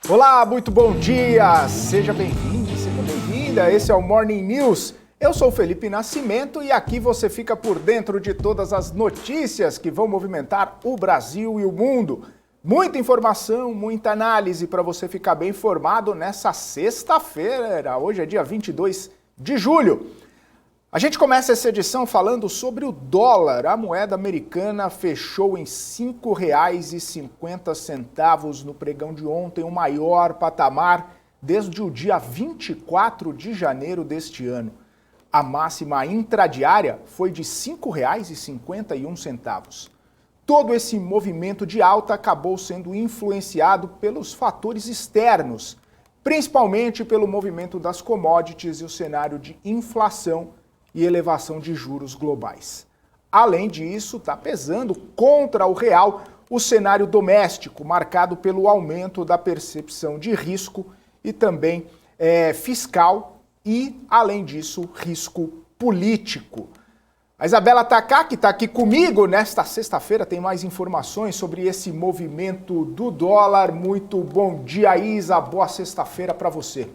Olá, muito bom dia! Seja bem-vindo, seja bem-vinda. Esse é o Morning News. Eu sou o Felipe Nascimento e aqui você fica por dentro de todas as notícias que vão movimentar o Brasil e o mundo. Muita informação, muita análise para você ficar bem informado nessa sexta-feira. Hoje é dia 22 de julho. A gente começa essa edição falando sobre o dólar. A moeda americana fechou em R$ 5,50 no pregão de ontem, o maior patamar desde o dia 24 de janeiro deste ano. A máxima intradiária foi de R$ 5,51. Todo esse movimento de alta acabou sendo influenciado pelos fatores externos, principalmente pelo movimento das commodities e o cenário de inflação e elevação de juros globais. Além disso, está pesando contra o real o cenário doméstico, marcado pelo aumento da percepção de risco e também fiscal e, além disso, risco político. A Isabela Tacá, que está aqui comigo nesta sexta-feira, tem mais informações sobre esse movimento do dólar. Muito bom dia, Isa. Boa sexta-feira para você.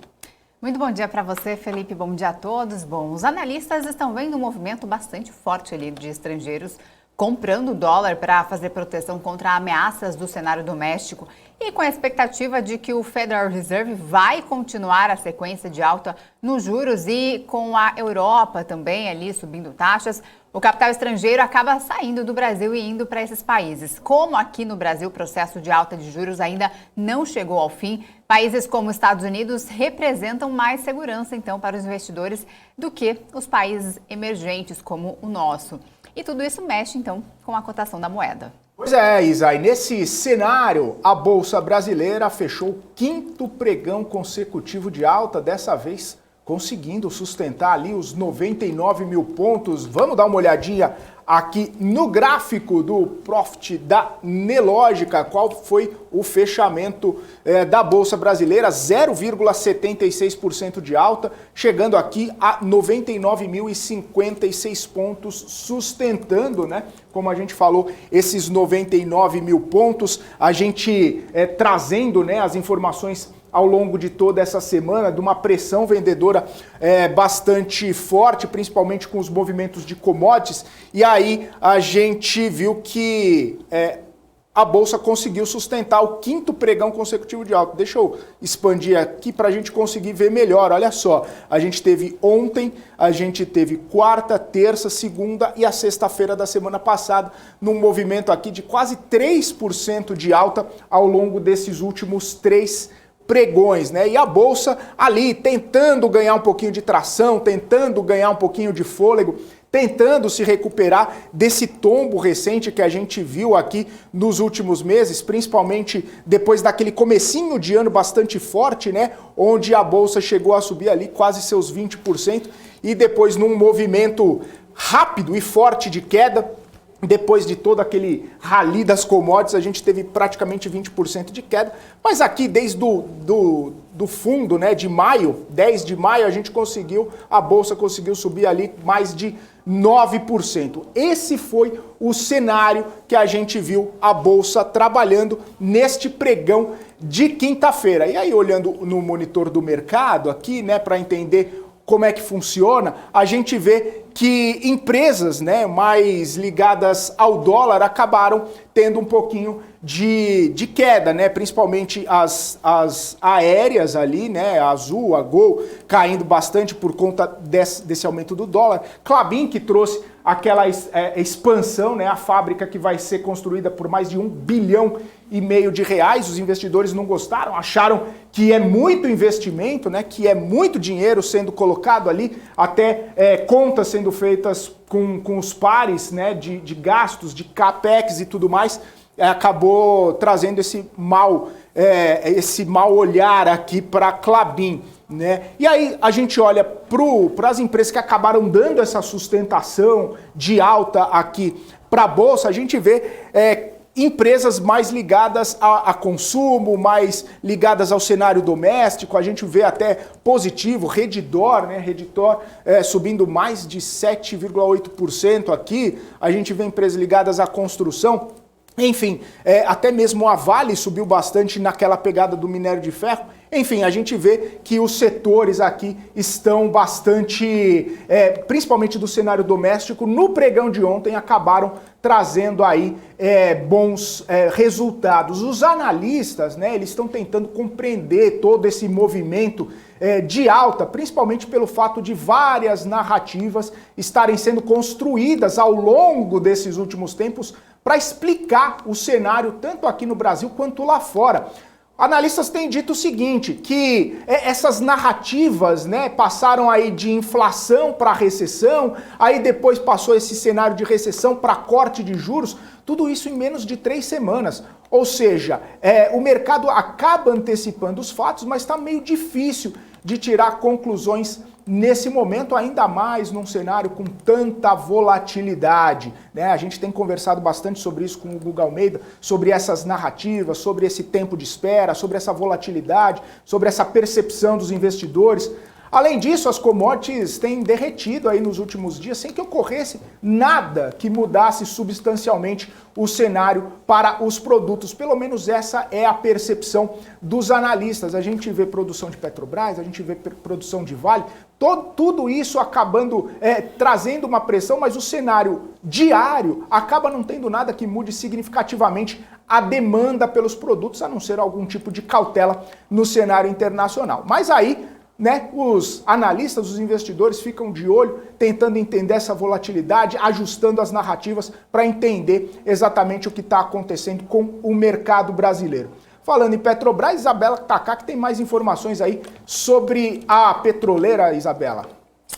Muito bom dia para você, Felipe. Bom dia a todos. Bom, os analistas estão vendo um movimento bastante forte ali de estrangeiros comprando dólar para fazer proteção contra ameaças do cenário doméstico e com a expectativa de que o Federal Reserve vai continuar a sequência de alta nos juros e com a Europa também ali subindo taxas, o capital estrangeiro acaba saindo do Brasil e indo para esses países. Como aqui no Brasil o processo de alta de juros ainda não chegou ao fim, países como os Estados Unidos representam mais segurança, então, para os investidores do que os países emergentes como o nosso. E tudo isso mexe, então, com a cotação da moeda. Pois é, Isa, e nesse cenário, a Bolsa Brasileira fechou o quinto pregão consecutivo de alta, dessa vez conseguindo sustentar ali os 99 mil pontos. Vamos dar uma olhadinha aqui no gráfico do Profit da Nelogica, qual foi o fechamento da Bolsa Brasileira, 0,76% de alta, chegando aqui a 99.056 pontos, sustentando, né? Como a gente falou, esses 99 mil pontos, a gente trazendo, né, as informações ao longo de toda essa semana, de uma pressão vendedora bastante forte, principalmente com os movimentos de commodities, e aí a gente viu que a Bolsa conseguiu sustentar o quinto pregão consecutivo de alta. Deixa eu expandir aqui para a gente conseguir ver melhor. Olha só, a gente teve ontem, a gente teve quarta, terça, segunda e a sexta-feira da semana passada, num movimento aqui de quase 3% de alta ao longo desses últimos 3 pregões, né? E a Bolsa ali tentando ganhar um pouquinho de tração, tentando ganhar um pouquinho de fôlego, tentando se recuperar desse tombo recente que a gente viu aqui nos últimos meses, principalmente depois daquele comecinho de ano bastante forte, né? Onde a Bolsa chegou a subir ali quase seus 20% e depois num movimento rápido e forte de queda. Depois de todo aquele rally das commodities, a gente teve praticamente 20% de queda, mas aqui desde do fundo, né, de maio, 10 de maio, a Bolsa conseguiu subir ali mais de 9%. Esse foi o cenário que a gente viu a Bolsa trabalhando neste pregão de quinta-feira. E aí, olhando no monitor do mercado aqui, né, para entender como é que funciona, a gente vê que empresas, né, mais ligadas ao dólar acabaram tendo um pouquinho de queda, né, principalmente as aéreas ali, né, a Azul, a Gol, caindo bastante por conta desse aumento do dólar. Klabin, que trouxe aquela expansão, né, a fábrica que vai ser construída por mais de R$ 1,5 bilhão, os investidores não gostaram, acharam que é muito investimento, né, que é muito dinheiro sendo colocado ali, até contas sendo feitas com os pares, né, de gastos, de capex e tudo mais, acabou trazendo esse mau olhar aqui para a Klabin, né? E aí a gente olha para as empresas que acabaram dando essa sustentação de alta aqui para a Bolsa, a gente vê empresas mais ligadas a consumo, mais ligadas ao cenário doméstico. A gente vê até positivo, Redditor, né? Redditor subindo mais de 7,8% aqui. A gente vê empresas ligadas à construção Enfim, até mesmo a Vale subiu bastante naquela pegada do minério de ferro. Enfim, a gente vê que os setores aqui estão bastante, principalmente do cenário doméstico, no pregão de ontem acabaram trazendo aí bons resultados. Os analistas, né, eles estão tentando compreender todo esse movimento de alta, principalmente pelo fato de várias narrativas estarem sendo construídas ao longo desses últimos tempos para explicar o cenário tanto aqui no Brasil quanto lá fora. Analistas têm dito o seguinte, que essas narrativas, né, passaram aí de inflação para recessão, aí depois passou esse cenário de recessão para corte de juros, tudo isso em menos de 3 semanas. Ou seja, o mercado acaba antecipando os fatos, mas está meio difícil de tirar conclusões nesse momento, ainda mais num cenário com tanta volatilidade, né? A gente tem conversado bastante sobre isso com o Guga Almeida, sobre essas narrativas, sobre esse tempo de espera, sobre essa volatilidade, sobre essa percepção dos investidores. Além disso, as commodities têm derretido aí nos últimos dias sem que ocorresse nada que mudasse substancialmente o cenário para os produtos. Pelo menos essa é a percepção dos analistas. A gente vê produção de Petrobras, a gente vê produção de Vale, tudo isso acabando trazendo uma pressão, mas o cenário diário acaba não tendo nada que mude significativamente a demanda pelos produtos, a não ser algum tipo de cautela no cenário internacional. Mas aí, né, os analistas, os investidores ficam de olho, tentando entender essa volatilidade, ajustando as narrativas para entender exatamente o que está acontecendo com o mercado brasileiro. Falando em Petrobras, Isabela Tacá, que tem mais informações aí sobre a petroleira, Isabela.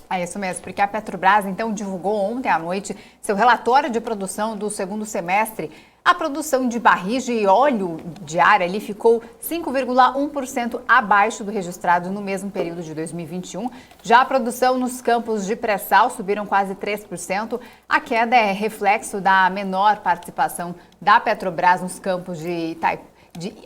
É isso mesmo, porque a Petrobras, então, divulgou ontem à noite seu relatório de produção do segundo semestre. A produção de barris de óleo diária ali ficou 5,1% abaixo do registrado no mesmo período de 2021. Já a produção nos campos de pré-sal subiram quase 3%. A queda é reflexo da menor participação da Petrobras nos campos de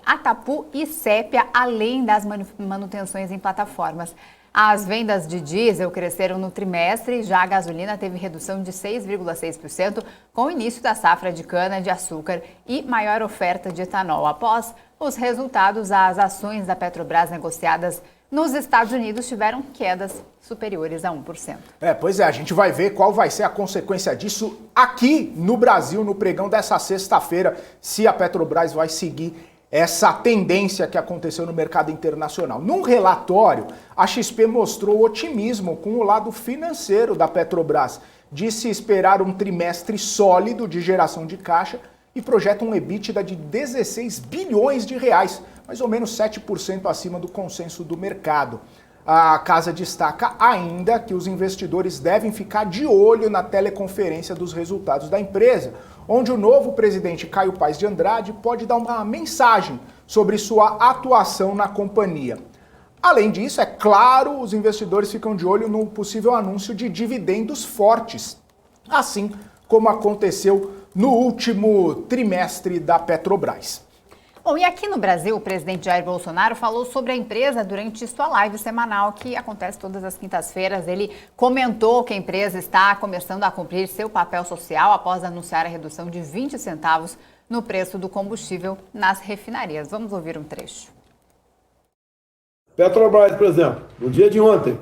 Atapu e Sépia, além das manutenções em plataformas. As vendas de diesel cresceram no trimestre, já a gasolina teve redução de 6,6% com o início da safra de cana-de-açúcar e maior oferta de etanol. Após os resultados, as ações da Petrobras negociadas nos Estados Unidos tiveram quedas superiores a 1%. Pois é, a gente vai ver qual vai ser a consequência disso aqui no Brasil, no pregão dessa sexta-feira, se a Petrobras vai seguir essa tendência que aconteceu no mercado internacional. Num relatório, a XP mostrou otimismo com o lado financeiro da Petrobras. Disse esperar um trimestre sólido de geração de caixa e projeta um EBITDA de 16 bilhões de reais, mais ou menos 7% acima do consenso do mercado. A casa destaca ainda que os investidores devem ficar de olho na teleconferência dos resultados da empresa, onde o novo presidente Caio Paes de Andrade pode dar uma mensagem sobre sua atuação na companhia. Além disso, é claro, os investidores ficam de olho no possível anúncio de dividendos fortes, assim como aconteceu no último trimestre da Petrobras. Bom, e aqui no Brasil, o presidente Jair Bolsonaro falou sobre a empresa durante sua live semanal, que acontece todas as quintas-feiras. Ele comentou que a empresa está começando a cumprir seu papel social após anunciar a redução de 20 centavos no preço do combustível nas refinarias. Vamos ouvir um trecho. Petrobras, por exemplo, no dia de ontem,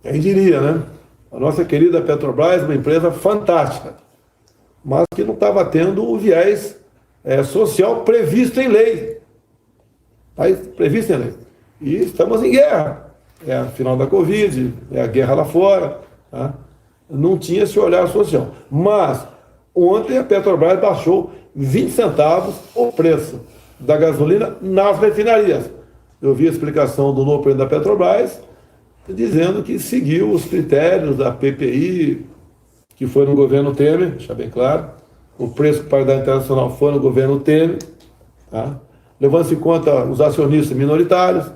quem diria, né? A nossa querida Petrobras, uma empresa fantástica, mas que não estava tendo o viés social previsto em lei. Previsto em lei. E estamos em guerra. É a final da Covid, é a guerra lá fora. Tá? Não tinha esse olhar social. Mas, ontem a Petrobras baixou 20 centavos o preço da gasolina nas refinarias. Eu vi a explicação do novo presidente da Petrobras, dizendo que seguiu os critérios da PPI, que foi no governo Temer, deixa bem claro. O preço para a paridade internacional foi no governo Temer, tá? Levando-se em conta os acionistas minoritários,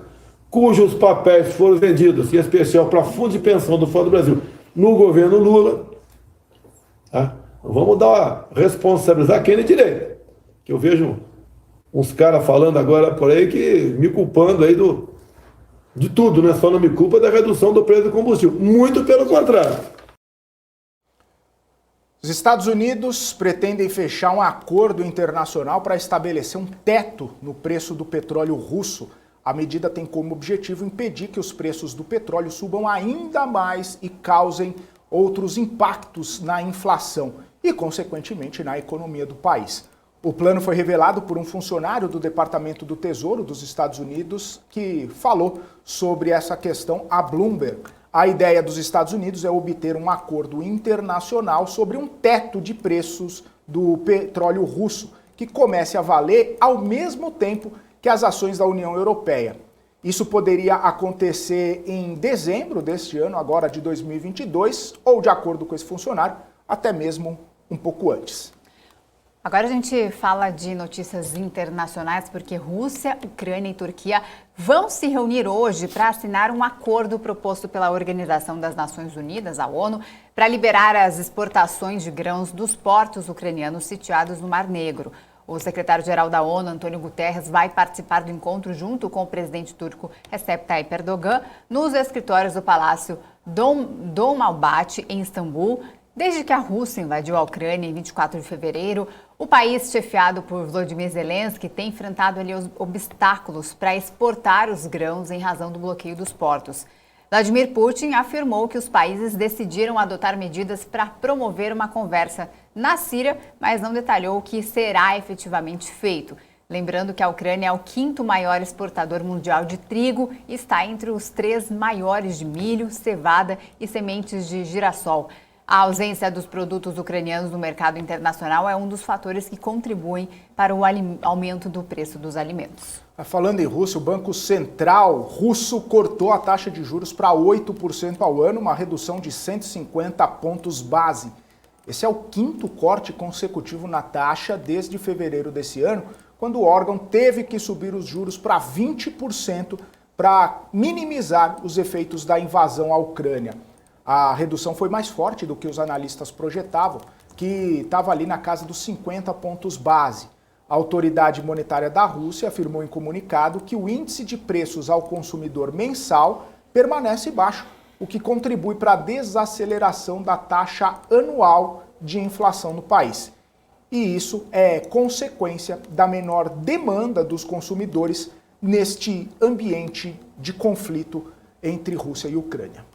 cujos papéis foram vendidos, em especial para fundo de pensão do Fundo do Brasil, no governo Lula. Tá? Vamos responsabilizar quem é direito. Que eu vejo uns caras falando agora por aí que me culpando aí de tudo, né? Só não me culpa da redução do preço do combustível. Muito pelo contrário. Os Estados Unidos pretendem fechar um acordo internacional para estabelecer um teto no preço do petróleo russo. A medida tem como objetivo impedir que os preços do petróleo subam ainda mais e causem outros impactos na inflação e, consequentemente, na economia do país. O plano foi revelado por um funcionário do Departamento do Tesouro dos Estados Unidos que falou sobre essa questão à Bloomberg. A ideia dos Estados Unidos é obter um acordo internacional sobre um teto de preços do petróleo russo, que comece a valer ao mesmo tempo que as ações da União Europeia. Isso poderia acontecer em dezembro deste ano, agora de 2022, ou, de acordo com esse funcionário, até mesmo um pouco antes. Agora a gente fala de notícias internacionais, porque Rússia, Ucrânia e Turquia vão se reunir hoje para assinar um acordo proposto pela Organização das Nações Unidas, a ONU, para liberar as exportações de grãos dos portos ucranianos sitiados no Mar Negro. O secretário-geral da ONU, Antônio Guterres, vai participar do encontro junto com o presidente turco Recep Tayyip Erdogan nos escritórios do Palácio Dolmabahçe, em Istambul. Desde que a Rússia invadiu a Ucrânia em 24 de fevereiro, o país, chefiado por Volodymyr Zelensky, tem enfrentado ali os obstáculos para exportar os grãos em razão do bloqueio dos portos. Vladimir Putin afirmou que os países decidiram adotar medidas para promover uma conversa na Síria, mas não detalhou o que será efetivamente feito. Lembrando que a Ucrânia é o quinto maior exportador mundial de trigo e está entre os 3 maiores de milho, cevada e sementes de girassol. A ausência dos produtos ucranianos no mercado internacional é um dos fatores que contribuem para o aumento do preço dos alimentos. Falando em Rússia, o Banco Central russo cortou a taxa de juros para 8% ao ano, uma redução de 150 pontos base. Esse é o 5º corte consecutivo na taxa desde fevereiro desse ano, quando o órgão teve que subir os juros para 20% para minimizar os efeitos da invasão à Ucrânia. A redução foi mais forte do que os analistas projetavam, que estava ali na casa dos 50 pontos base. A autoridade monetária da Rússia afirmou em comunicado que o índice de preços ao consumidor mensal permanece baixo, o que contribui para a desaceleração da taxa anual de inflação no país. E isso é consequência da menor demanda dos consumidores neste ambiente de conflito entre Rússia e Ucrânia.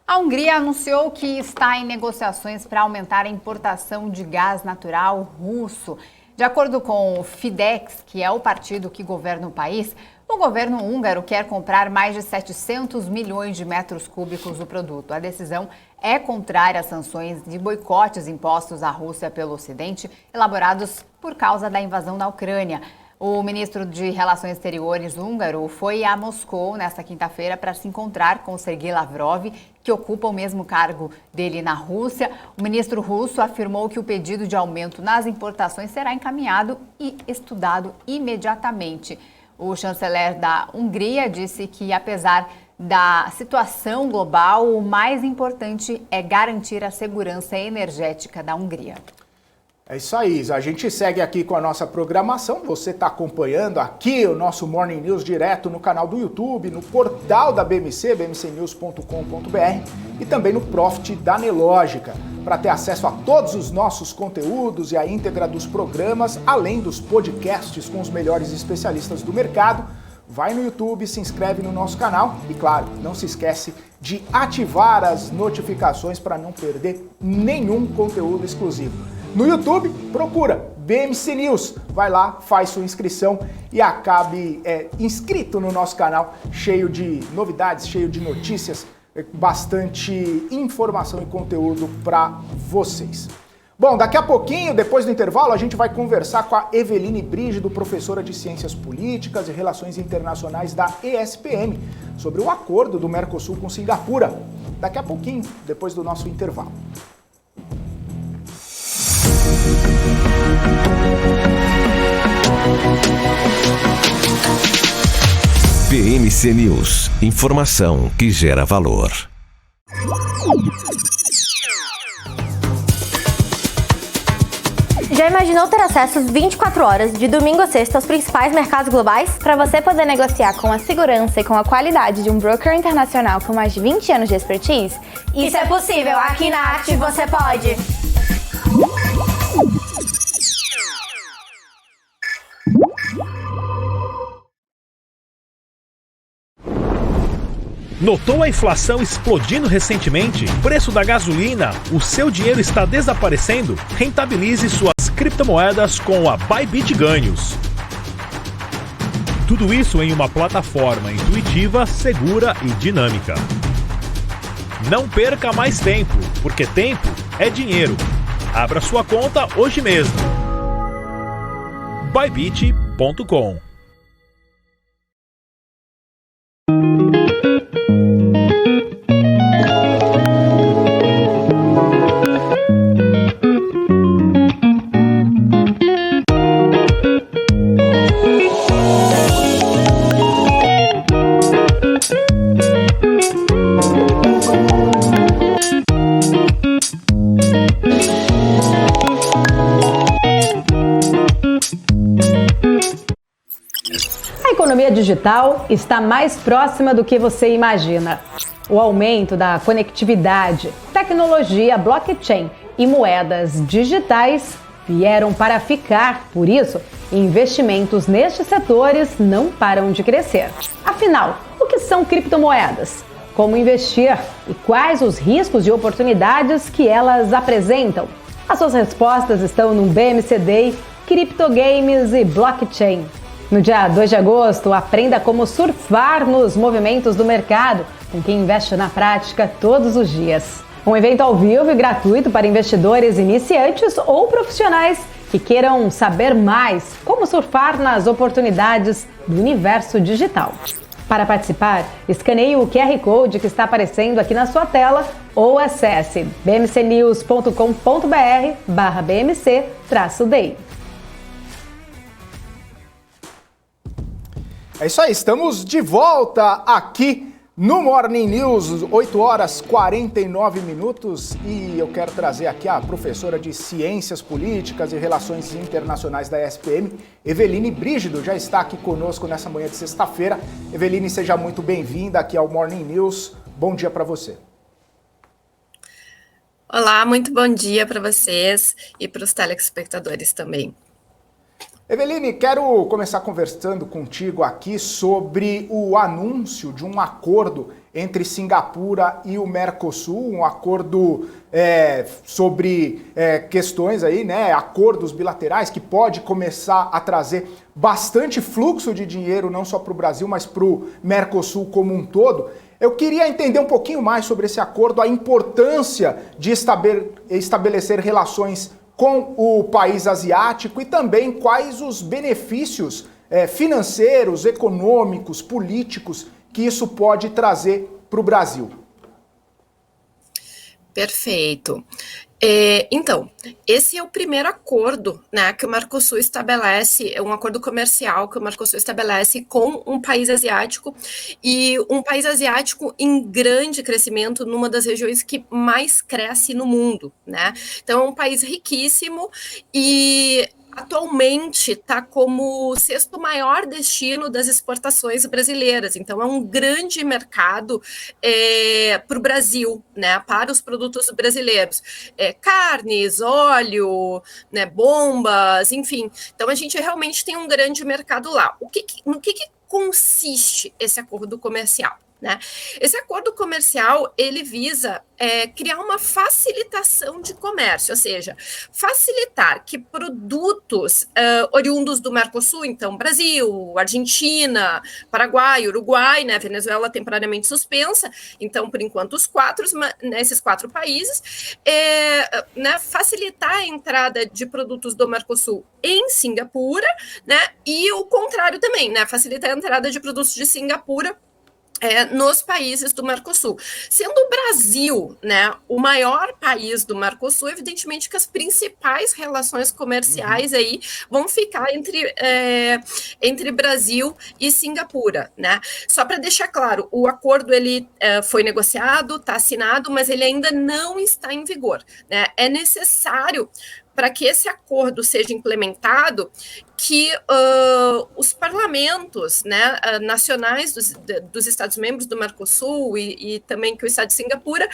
A Hungria anunciou que está em negociações para aumentar a importação de gás natural russo. De acordo com o Fidesz, que é o partido que governa o país, o governo húngaro quer comprar mais de 700 milhões de metros cúbicos do produto. A decisão é contrária às sanções de boicotes impostos à Rússia pelo Ocidente, elaborados por causa da invasão da Ucrânia. O ministro de Relações Exteriores húngaro foi a Moscou nesta quinta-feira para se encontrar com Sergei Lavrov, que ocupa o mesmo cargo dele na Rússia. O ministro russo afirmou que o pedido de aumento nas importações será encaminhado e estudado imediatamente. O chanceler da Hungria disse que, apesar da situação global, o mais importante é garantir a segurança energética da Hungria. É isso aí, a gente segue aqui com a nossa programação. Você está acompanhando aqui o nosso Morning News direto no canal do YouTube, no portal da BMC, bmcnews.com.br e também no Profit da Nelógica. Para ter acesso a todos os nossos conteúdos e a íntegra dos programas, além dos podcasts com os melhores especialistas do mercado, vai no YouTube, se inscreve no nosso canal e, claro, não se esquece de ativar as notificações para não perder nenhum conteúdo exclusivo. No YouTube, procura BMC News. Vai lá, faz sua inscrição e acabe inscrito no nosso canal, cheio de novidades, cheio de notícias, bastante informação e conteúdo para vocês. Bom, daqui a pouquinho, depois do intervalo, a gente vai conversar com a Eveline Brígido, professora de Ciências Políticas e Relações Internacionais da ESPM, sobre o acordo do Mercosul com Singapura. Daqui a pouquinho, depois do nosso intervalo. BMC News, informação que gera valor. Já imaginou ter acesso 24 horas, de domingo a sexta, aos principais mercados globais? Para você poder negociar com a segurança e com a qualidade de um broker internacional com mais de 20 anos de expertise? Isso é possível, aqui na Active você pode! Notou a inflação explodindo recentemente? Preço da gasolina? O seu dinheiro está desaparecendo? Rentabilize suas criptomoedas com a Bybit Ganhos. Tudo isso em uma plataforma intuitiva, segura e dinâmica. Não perca mais tempo, porque tempo é dinheiro. Abra sua conta hoje mesmo. Bybit.com. A economia digital está mais próxima do que você imagina. O aumento da conectividade, tecnologia, blockchain e moedas digitais vieram para ficar. Por isso, investimentos nestes setores não param de crescer. Afinal, o que são criptomoedas? Como investir? E quais os riscos e oportunidades que elas apresentam? As suas respostas estão no BMC Day, Criptogames e Blockchain. No dia 2 de agosto, aprenda como surfar nos movimentos do mercado com quem investe na prática todos os dias. Um evento ao vivo e gratuito para investidores iniciantes ou profissionais que queiram saber mais como surfar nas oportunidades do universo digital. Para participar, escaneie o QR Code que está aparecendo aqui na sua tela ou acesse bmcnews.com.br/bmc-day. É isso aí, estamos de volta aqui no Morning News, 8 horas 49 minutos, e eu quero trazer aqui a professora de Ciências Políticas e Relações Internacionais da ESPM, Eveline Brígido, já está aqui conosco nessa manhã de sexta-feira. Eveline, seja muito bem-vinda aqui ao Morning News. Bom dia para você. Olá, muito bom dia para vocês e para os telespectadores também. Eveline, quero começar conversando contigo aqui sobre o anúncio de um acordo entre Singapura e o Mercosul, um acordo sobre questões aí, né, acordos bilaterais que pode começar a trazer bastante fluxo de dinheiro, não só para o Brasil, mas para o Mercosul como um todo. Eu queria entender um pouquinho mais sobre esse acordo, a importância de estabelecer relações com o país asiático e também quais os benefícios financeiros, econômicos, políticos que isso pode trazer para o Brasil. Perfeito. Então, esse é o primeiro acordo, né, que o Mercosul estabelece, é um acordo comercial que o Mercosul estabelece com um país asiático, e um país asiático em grande crescimento, numa das regiões que mais cresce no mundo, né? Então, é um país riquíssimo e atualmente está como o sexto maior destino das exportações brasileiras. Então, é um grande mercado para o Brasil, né, para os produtos brasileiros. Carnes, óleo, né, bombas, enfim. Então, a gente realmente tem um grande mercado lá. No que consiste esse acordo comercial? Né? Esse acordo comercial, ele visa criar uma facilitação de comércio, ou seja, facilitar que produtos oriundos do Mercosul, então Brasil, Argentina, Paraguai, Uruguai, né, Venezuela temporariamente suspensa, então por enquanto esses quatro países, né, facilitar a entrada de produtos do Mercosul em Singapura, né, e o contrário também, né, facilitar a entrada de produtos de Singapura nos países do Mercosul. Sendo o Brasil, né, o maior país do Mercosul, evidentemente que as principais relações comerciais aí vão ficar entre Brasil e Singapura, né? Só para deixar claro, o acordo ele foi negociado, está assinado, mas ele ainda não está em vigor, né? É necessário, para que esse acordo seja implementado, que os parlamentos, né, nacionais dos Estados-membros do Mercosul e também que o Estado de Singapura,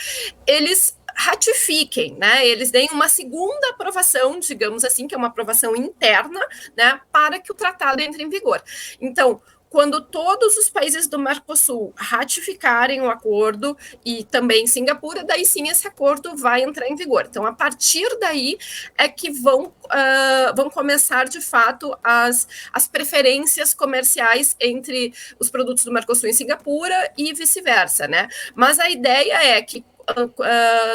eles ratifiquem, né, eles deem uma segunda aprovação, digamos assim, que é uma aprovação interna, né, para que o tratado entre em vigor. Então, quando todos os países do Mercosul ratificarem o acordo e também Singapura, daí sim esse acordo vai entrar em vigor. Então, a partir daí é que vão começar, de fato, as preferências comerciais entre os produtos do Mercosul e Singapura e vice-versa, né? Mas a ideia é que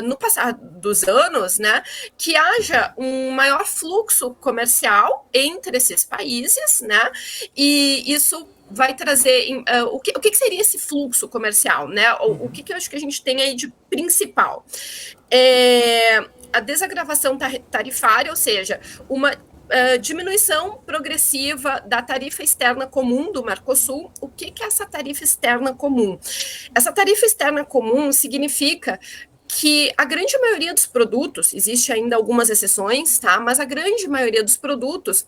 no passar dos anos, né, que haja um maior fluxo comercial entre esses países, né, e isso vai trazer o que seria esse fluxo comercial, né? O que eu acho que a gente tem aí de principal? A desagravação tarifária, ou seja, uma diminuição progressiva da tarifa externa comum do Mercosul. O que é essa tarifa externa comum? Essa tarifa externa comum significa que a grande maioria dos produtos, existe ainda algumas exceções, tá? Mas a grande maioria dos produtos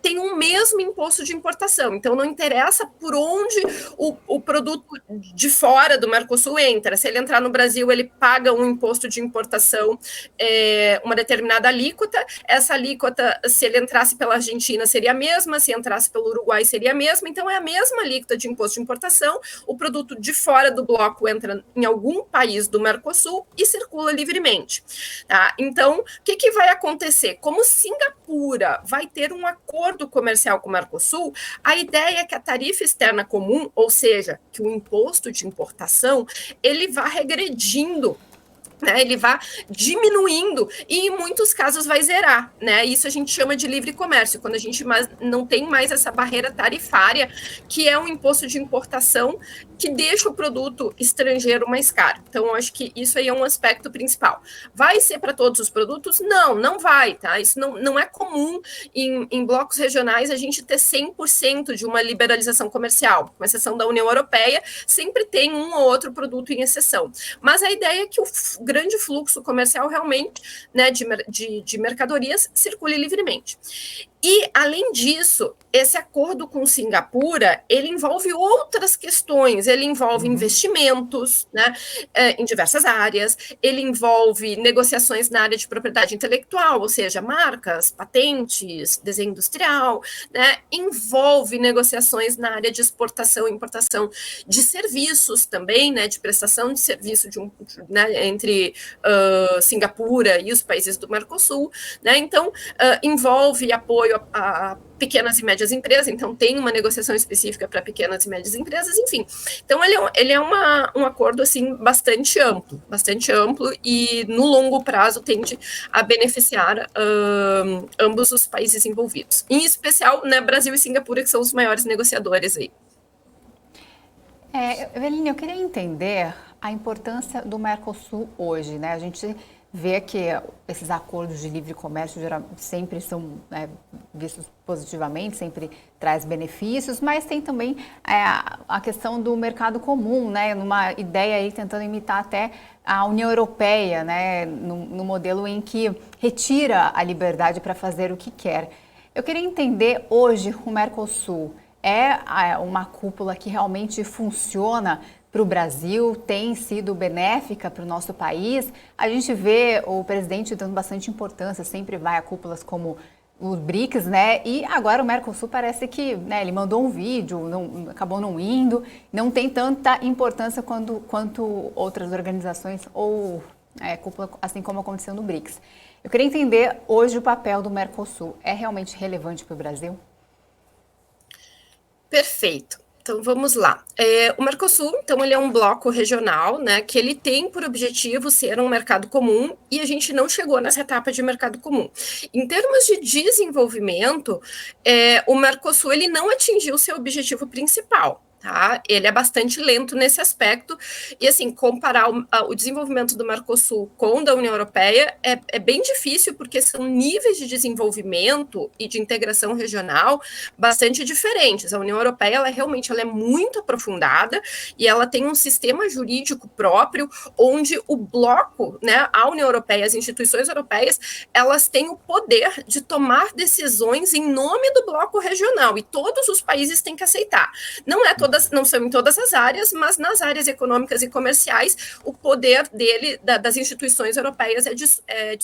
tem um mesmo imposto de importação. Então, não interessa por onde o produto de fora do Mercosul entra. Se ele entrar no Brasil, ele paga um imposto de importação, uma determinada alíquota. Essa alíquota, se ele entrasse pela Argentina, seria a mesma. Se entrasse pelo Uruguai, seria a mesma. Então, é a mesma alíquota de imposto de importação. O produto de fora do bloco entra em algum país do Mercosul e circula livremente. Tá? Então, o que vai acontecer? Como Singapura vai ter um acordo comercial com o Mercosul, a ideia é que a tarifa externa comum, ou seja, que o imposto de importação, ele vá regredindo, né, ele vai diminuindo e em muitos casos vai zerar, né? Isso a gente chama de livre comércio, quando a gente não tem mais essa barreira tarifária, que é um imposto de importação que deixa o produto estrangeiro mais caro. Então, eu acho que isso aí é um aspecto principal. Vai ser para todos os produtos? Não vai, tá? Isso não é comum em blocos regionais a gente ter 100% de uma liberalização comercial, com exceção da União Europeia, sempre tem um ou outro produto em exceção. Mas a ideia é que o grande fluxo comercial realmente, né, de mercadorias circule livremente. E, além disso, esse acordo com Singapura, ele envolve outras questões, ele envolve investimentos, né, em diversas áreas, ele envolve negociações na área de propriedade intelectual, ou seja, marcas, patentes, desenho industrial, né, envolve negociações na área de exportação e importação de serviços também, né, de prestação de serviço né, entre Singapura e os países do Mercosul, né, então envolve apoio a pequenas e médias empresas, então tem uma negociação específica para pequenas e médias empresas, enfim. Então, ele é um acordo, assim, bastante amplo e, no longo prazo, tende a beneficiar ambos os países envolvidos. Em especial, né, Brasil e Singapura, que são os maiores negociadores aí. Eveline, eu queria entender a importância do Mercosul hoje, né? A gente vê que esses acordos de livre comércio sempre são vistos positivamente, sempre traz benefícios, mas tem também a questão do mercado comum, né? Numa ideia aí tentando imitar até a União Europeia, né? No modelo em que retira a liberdade para fazer o que quer. Eu queria entender hoje o Mercosul é uma cúpula que realmente funciona para o Brasil, tem sido benéfica para o nosso país. A gente vê o presidente dando bastante importância, sempre vai a cúpulas como o BRICS, né? E agora o Mercosul parece que, né, ele mandou um vídeo, acabou não indo, não tem tanta importância quanto outras organizações ou cúpula, assim como aconteceu no BRICS. Eu queria entender hoje o papel do Mercosul. É realmente relevante para o Brasil? Perfeito. Então, vamos lá. O Mercosul, então, ele é um bloco regional, né, que ele tem por objetivo ser um mercado comum e a gente não chegou nessa etapa de mercado comum. Em termos de desenvolvimento, o Mercosul, ele não atingiu seu objetivo principal. Tá? Ele é bastante lento nesse aspecto e, assim, comparar o desenvolvimento do Mercosul com o da União Europeia é bem difícil, porque são níveis de desenvolvimento e de integração regional bastante diferentes. A União Europeia, ela é muito aprofundada e ela tem um sistema jurídico próprio, onde o bloco, né, a União Europeia, as instituições europeias, elas têm o poder de tomar decisões em nome do bloco regional e todos os países têm que aceitar. Não é todas não são em todas as áreas, mas nas áreas econômicas e comerciais, o poder dele, das instituições europeias, é de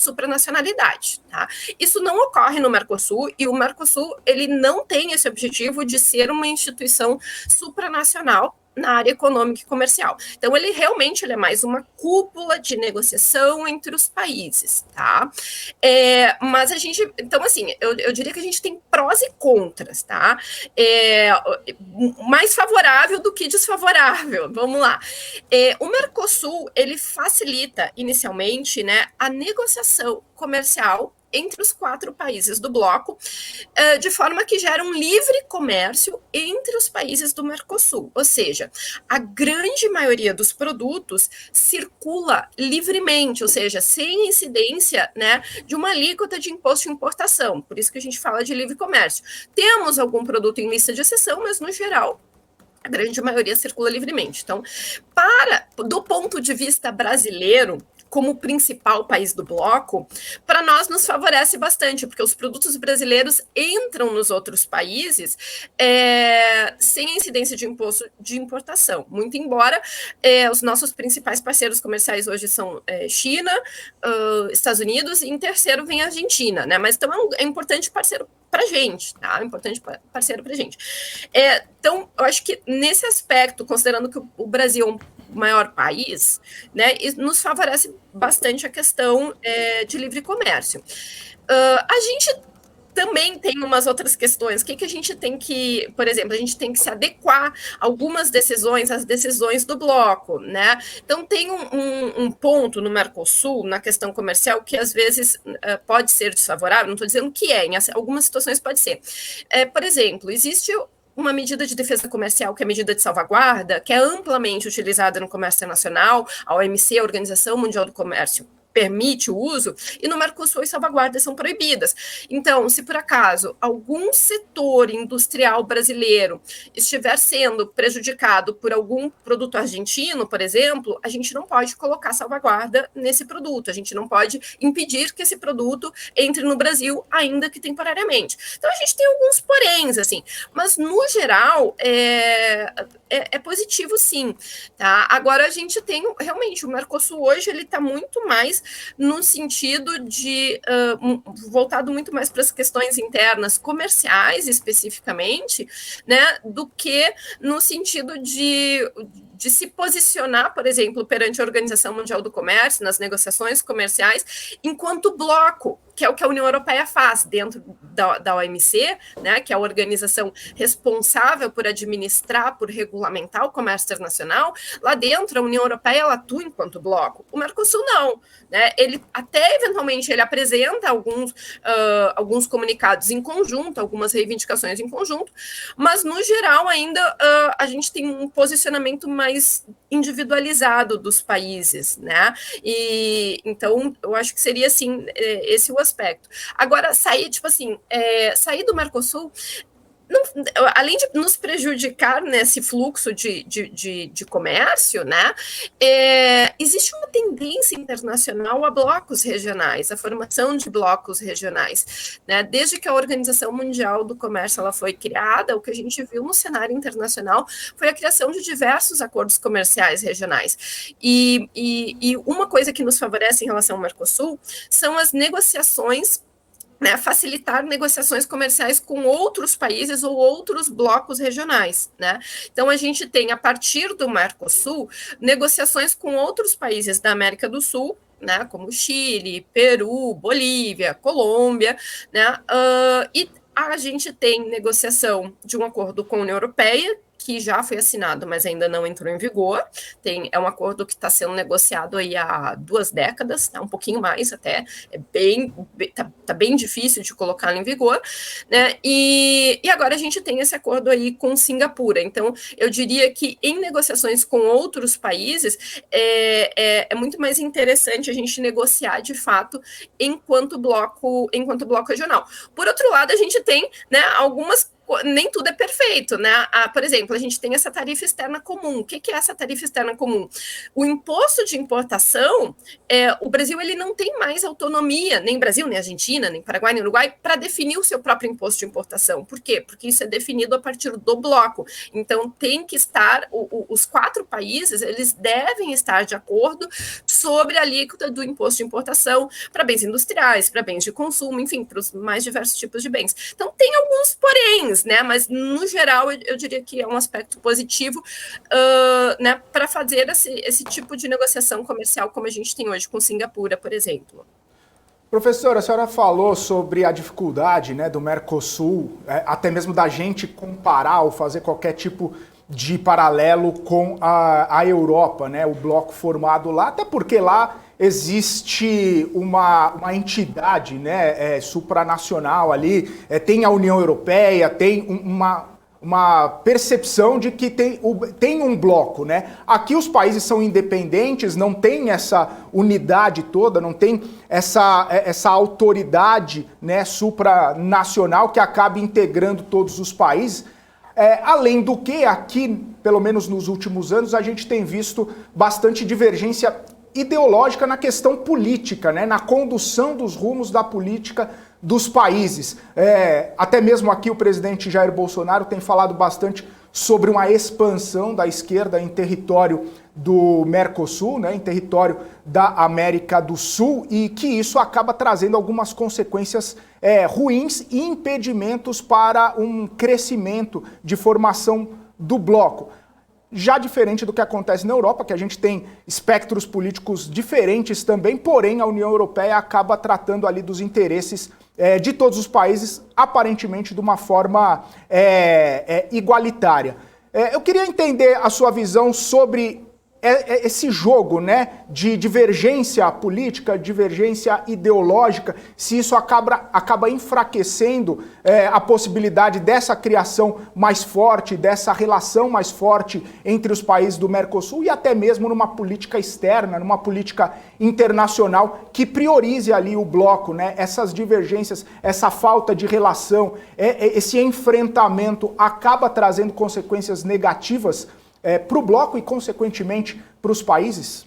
supranacionalidade. Tá? Isso não ocorre no Mercosul, e o Mercosul ele não tem esse objetivo de ser uma instituição supranacional na área econômica e comercial. Então, ele é mais uma cúpula de negociação entre os países, tá? Mas a gente, então, assim, eu diria que a gente tem prós e contras, tá? Mais favorável do que desfavorável, vamos lá. O Mercosul, ele facilita, inicialmente, né, a negociação comercial entre os 4 países do bloco, de forma que gera um livre comércio entre os países do Mercosul, ou seja, a grande maioria dos produtos circula livremente, ou seja, sem incidência, né, de uma alíquota de imposto de importação, por isso que a gente fala de livre comércio. Temos algum produto em lista de exceção, mas no geral a grande maioria circula livremente. Então, do ponto de vista brasileiro, como principal país do bloco, para nós nos favorece bastante, porque os produtos brasileiros entram nos outros países sem incidência de imposto de importação. Muito embora os nossos principais parceiros comerciais hoje são China, Estados Unidos, e em terceiro vem a Argentina, né? Mas então é importante parceiro para a gente, tá? Importante parceiro para a gente. Então, eu acho que nesse aspecto, considerando que o Brasil é um maior país, né, nos favorece bastante a questão de livre comércio. A gente também tem umas outras questões. O que a gente tem que, por exemplo, a gente tem que se adequar a algumas decisões às decisões do bloco, né? Então, tem um ponto no Mercosul, na questão comercial, que às vezes pode ser desfavorável, não estou dizendo que em algumas situações pode ser. Por exemplo, existe uma medida de defesa comercial, que é a medida de salvaguarda, que é amplamente utilizada no comércio internacional, a OMC, a Organização Mundial do Comércio, permite o uso, e no Mercosul as salvaguardas são proibidas. Então, se por acaso algum setor industrial brasileiro estiver sendo prejudicado por algum produto argentino, por exemplo, a gente não pode colocar salvaguarda nesse produto, a gente não pode impedir que esse produto entre no Brasil, ainda que temporariamente. Então, a gente tem alguns poréns, assim, mas no geral é positivo, sim. Tá? Agora, a gente tem realmente o Mercosul hoje, ele está muito mais no sentido de voltado muito mais para as questões internas comerciais, especificamente, né, do que no sentido de se posicionar, por exemplo, perante a Organização Mundial do Comércio, nas negociações comerciais, enquanto bloco, que é o que a União Europeia faz dentro da OMC, né, que é a organização responsável por administrar, por regulamentar o comércio internacional. Lá dentro, a União Europeia ela atua enquanto bloco. O Mercosul não. Né? Ele até, eventualmente, ele apresenta alguns comunicados em conjunto, algumas reivindicações em conjunto, mas, no geral, ainda a gente tem um posicionamento mais individualizado dos países, né? E então eu acho que seria assim esse o aspecto. Agora, sair do Mercosul, não, além de nos prejudicar nesse fluxo de comércio, né, existe uma tendência internacional a blocos regionais, a formação de blocos regionais. Né? Desde que a Organização Mundial do Comércio ela foi criada, o que a gente viu no cenário internacional foi a criação de diversos acordos comerciais regionais. E uma coisa que nos favorece em relação ao Mercosul são as negociações, né, facilitar negociações comerciais com outros países ou outros blocos regionais, né? Então, a gente tem, a partir do Mercosul, negociações com outros países da América do Sul, né, como Chile, Peru, Bolívia, Colômbia, né? E a gente tem negociação de um acordo com a União Europeia, que já foi assinado, mas ainda não entrou em vigor. É um acordo que está sendo negociado aí há 2 décadas, tá? Um pouquinho mais até, tá bem difícil de colocar em vigor, né? E agora a gente tem esse acordo aí com Singapura. Então, eu diria que em negociações com outros países, é muito mais interessante a gente negociar de fato enquanto bloco regional. Por outro lado, a gente tem, né, algumas nem tudo é perfeito, né? Por exemplo, a gente tem essa tarifa externa comum. O que é essa tarifa externa comum? O imposto de importação, o Brasil ele não tem mais autonomia, nem Brasil, nem Argentina, nem Paraguai, nem Uruguai, para definir o seu próprio imposto de importação. Por quê? Porque isso é definido a partir do bloco. Então, tem que estar, os 4 países, eles devem estar de acordo sobre a alíquota do imposto de importação para bens industriais, para bens de consumo, enfim, para os mais diversos tipos de bens. Então, tem alguns poréns, né? Mas, no geral, eu diria que é um aspecto positivo, né, para fazer esse tipo de negociação comercial como a gente tem hoje com Singapura, por exemplo. Professora, a senhora falou sobre a dificuldade, né, do Mercosul, até mesmo da gente comparar ou fazer qualquer tipo de paralelo com a Europa, né, o bloco formado lá, até porque lá existe uma entidade, né, supranacional ali, tem a União Europeia, tem uma percepção de que tem um bloco, né? Aqui os países são independentes, não tem essa unidade toda, não tem essa autoridade, né, supranacional que acabe integrando todos os países. Além do que, aqui, pelo menos nos últimos anos, a gente tem visto bastante divergência ideológica na questão política, né, na condução dos rumos da política dos países. Até mesmo aqui o presidente Jair Bolsonaro tem falado bastante sobre uma expansão da esquerda em território do Mercosul, né, em território da América do Sul, e que isso acaba trazendo algumas consequências ruins e impedimentos para um crescimento de formação do bloco. Já diferente do que acontece na Europa, que a gente tem espectros políticos diferentes também, porém a União Europeia acaba tratando ali dos interesses de todos os países, aparentemente de uma forma igualitária. Eu queria entender a sua visão sobre esse jogo, né, de divergência política, divergência ideológica, se isso acaba enfraquecendo a possibilidade dessa criação mais forte, dessa relação mais forte entre os países do Mercosul e até mesmo numa política externa, numa política internacional que priorize ali o bloco, né, essas divergências, essa falta de relação, esse enfrentamento acaba trazendo consequências negativas para o bloco e, consequentemente, para os países?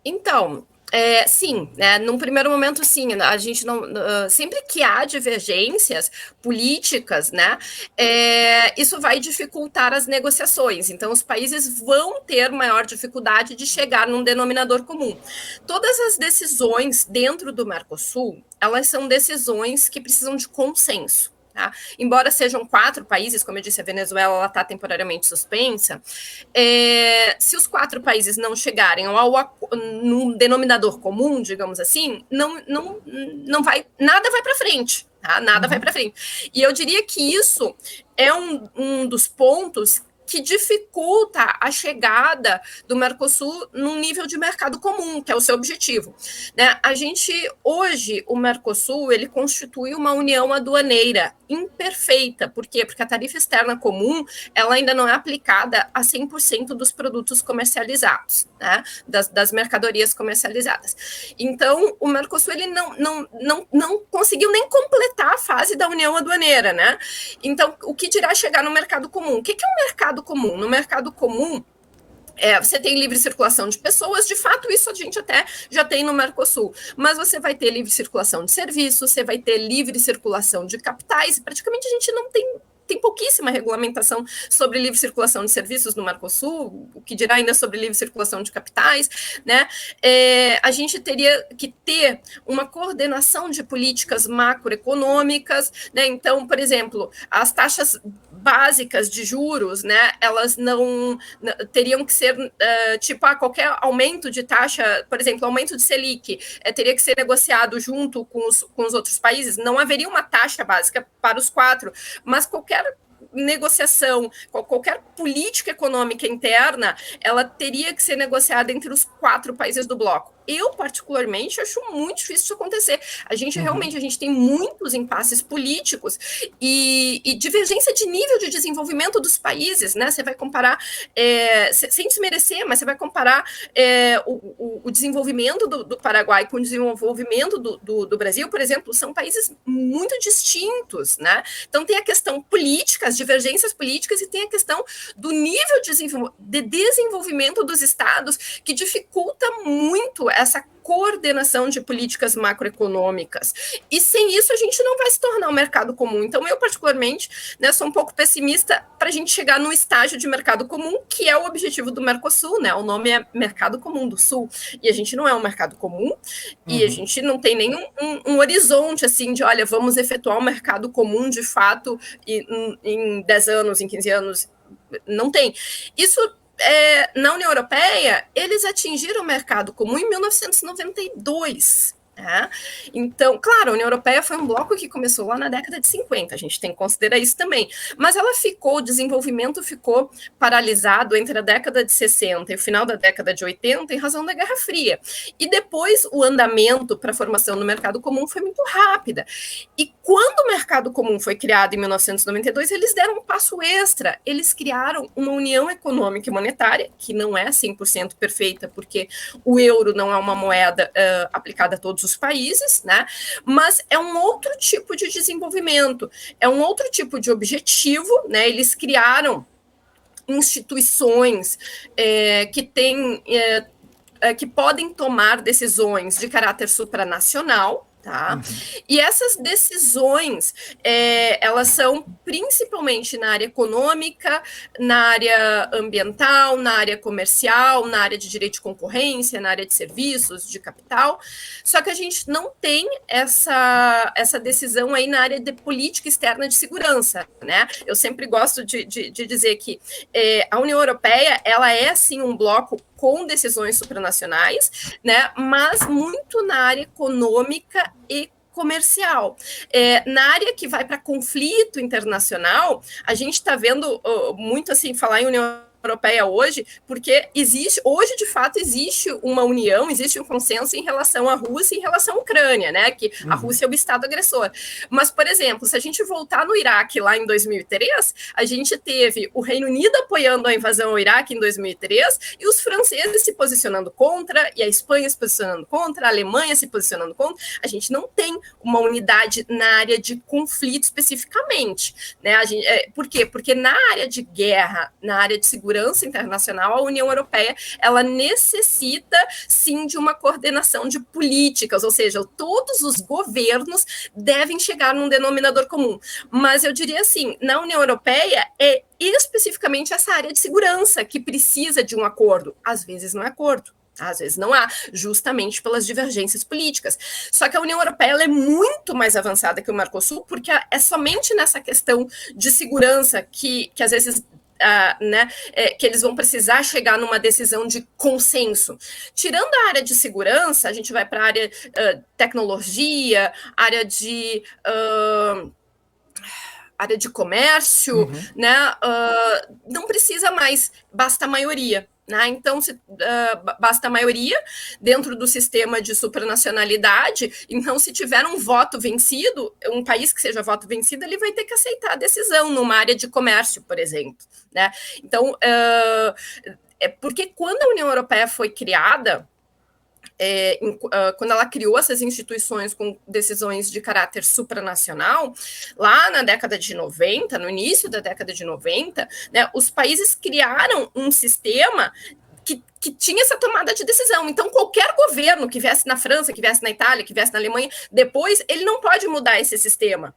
Então, sim, né, num primeiro momento, sim, a gente não, sempre que há divergências políticas, né, isso vai dificultar as negociações, então os países vão ter maior dificuldade de chegar num denominador comum. Todas as decisões dentro do Mercosul, elas são decisões que precisam de consenso. Tá? Embora sejam 4 países, como eu disse, a Venezuela está temporariamente suspensa, se os 4 países não chegarem num denominador comum, digamos assim, nada vai para frente. Tá? Nada vai para frente. E eu diria que isso é um dos pontos que dificulta a chegada do Mercosul num nível de mercado comum, que é o seu objetivo. Né? Hoje, o Mercosul, ele constitui uma união aduaneira imperfeita. Por quê? Porque a tarifa externa comum, ela ainda não é aplicada a 100% dos produtos comercializados, né? das mercadorias comercializadas. Então, o Mercosul, ele não conseguiu nem completar a fase da união aduaneira, né? Então, o que dirá chegar no mercado comum? O que é um mercado comum? No mercado comum, você tem livre circulação de pessoas, de fato isso a gente até já tem no Mercosul, mas você vai ter livre circulação de serviços, você vai ter livre circulação de capitais, praticamente a gente não tem pouquíssima regulamentação sobre livre circulação de serviços no Mercosul, o que dirá ainda sobre livre circulação de capitais, né? A gente teria que ter uma coordenação de políticas macroeconômicas, né? Então, por exemplo, as taxas básicas de juros, né, elas não teriam que ser, qualquer aumento de taxa, por exemplo, aumento de Selic, teria que ser negociado junto com os outros países, não haveria uma taxa básica para os 4, mas qualquer negociação, qualquer política econômica interna, ela teria que ser negociada entre os 4 países do bloco. Eu, particularmente, acho muito difícil isso acontecer. A gente realmente, a gente tem muitos impasses políticos e divergência de nível de desenvolvimento dos países, né? Você vai comparar, sem desmerecer, mas você vai comparar o desenvolvimento do Paraguai com o desenvolvimento do Brasil, por exemplo, são países muito distintos, né? Então tem a questão política, as divergências políticas, e tem a questão do nível de desenvolvimento dos estados, que dificulta muito essa coordenação de políticas macroeconômicas. E sem isso a gente não vai se tornar um mercado comum. Então eu, particularmente, né, sou um pouco pessimista para a gente chegar no estágio de mercado comum, que é o objetivo do Mercosul, né? O nome é Mercado Comum do Sul, e a gente não é um mercado comum, e a gente não tem nenhum um horizonte assim de, olha, vamos efetuar um mercado comum de fato em 10 anos, em 15 anos. Não tem. Isso na União Europeia, eles atingiram o mercado comum em 1992. Então, claro, a União Europeia foi um bloco que começou lá na década de 50, a gente tem que considerar isso também, mas o desenvolvimento ficou paralisado entre a década de 60 e o final da década de 80 em razão da Guerra Fria, e depois o andamento para a formação do mercado comum foi muito rápida, e quando o mercado comum foi criado em 1992, eles deram um passo extra, eles criaram uma união econômica e monetária, que não é 100% perfeita, porque o euro não é uma moeda aplicada a todos os países, né? Mas é um outro tipo de desenvolvimento, é um outro tipo de objetivo, né? Eles criaram instituições que podem tomar decisões de caráter supranacional. Tá? E essas decisões, elas são principalmente na área econômica, na área ambiental, na área comercial, na área de direito de concorrência, na área de serviços, de capital, só que a gente não tem essa decisão aí na área de política externa de segurança, né? Eu sempre gosto de dizer que a União Europeia, ela é, sim, um bloco com decisões supranacionais, né, mas muito na área econômica e comercial. Na área que vai para conflito internacional, a gente está vendo muito assim falar em União Europeia hoje, porque hoje de fato existe uma união, existe um consenso em relação à Rússia e em relação à Ucrânia, né, que a Rússia é o Estado agressor. Mas, por exemplo, se a gente voltar no Iraque lá em 2003, a gente teve o Reino Unido apoiando a invasão ao Iraque em 2003 e os franceses se posicionando contra, e a Espanha se posicionando contra, a Alemanha se posicionando contra. A gente não tem uma unidade na área de conflito especificamente, né? Por quê? Porque na área de guerra, na área de segurança internacional, a União Europeia, ela necessita, sim, de uma coordenação de políticas, ou seja, todos os governos devem chegar num denominador comum. Mas eu diria assim, na União Europeia é especificamente essa área de segurança que precisa de um acordo. Às vezes não é acordo. Às vezes não há, justamente pelas divergências políticas. Só que a União Europeia ela é muito mais avançada que o Mercosul, porque é somente nessa questão de segurança que às vezes que eles vão precisar chegar numa decisão de consenso. Tirando a área de segurança, a gente vai para a área tecnologia, área de comércio, né? Não precisa mais, basta a maioria. Né? Então, basta a maioria dentro do sistema de supranacionalidade. Então, se tiver um voto vencido, um país que seja voto vencido, ele vai ter que aceitar a decisão numa área de comércio, por exemplo. Né? Então, porque quando a União Europeia foi criada, quando ela criou essas instituições com decisões de caráter supranacional, lá na década de 90, no início da década de 90, né, os países criaram um sistema que tinha essa tomada de decisão. Então, qualquer governo que viesse na França, que viesse na Itália, que viesse na Alemanha, depois, ele não pode mudar esse sistema.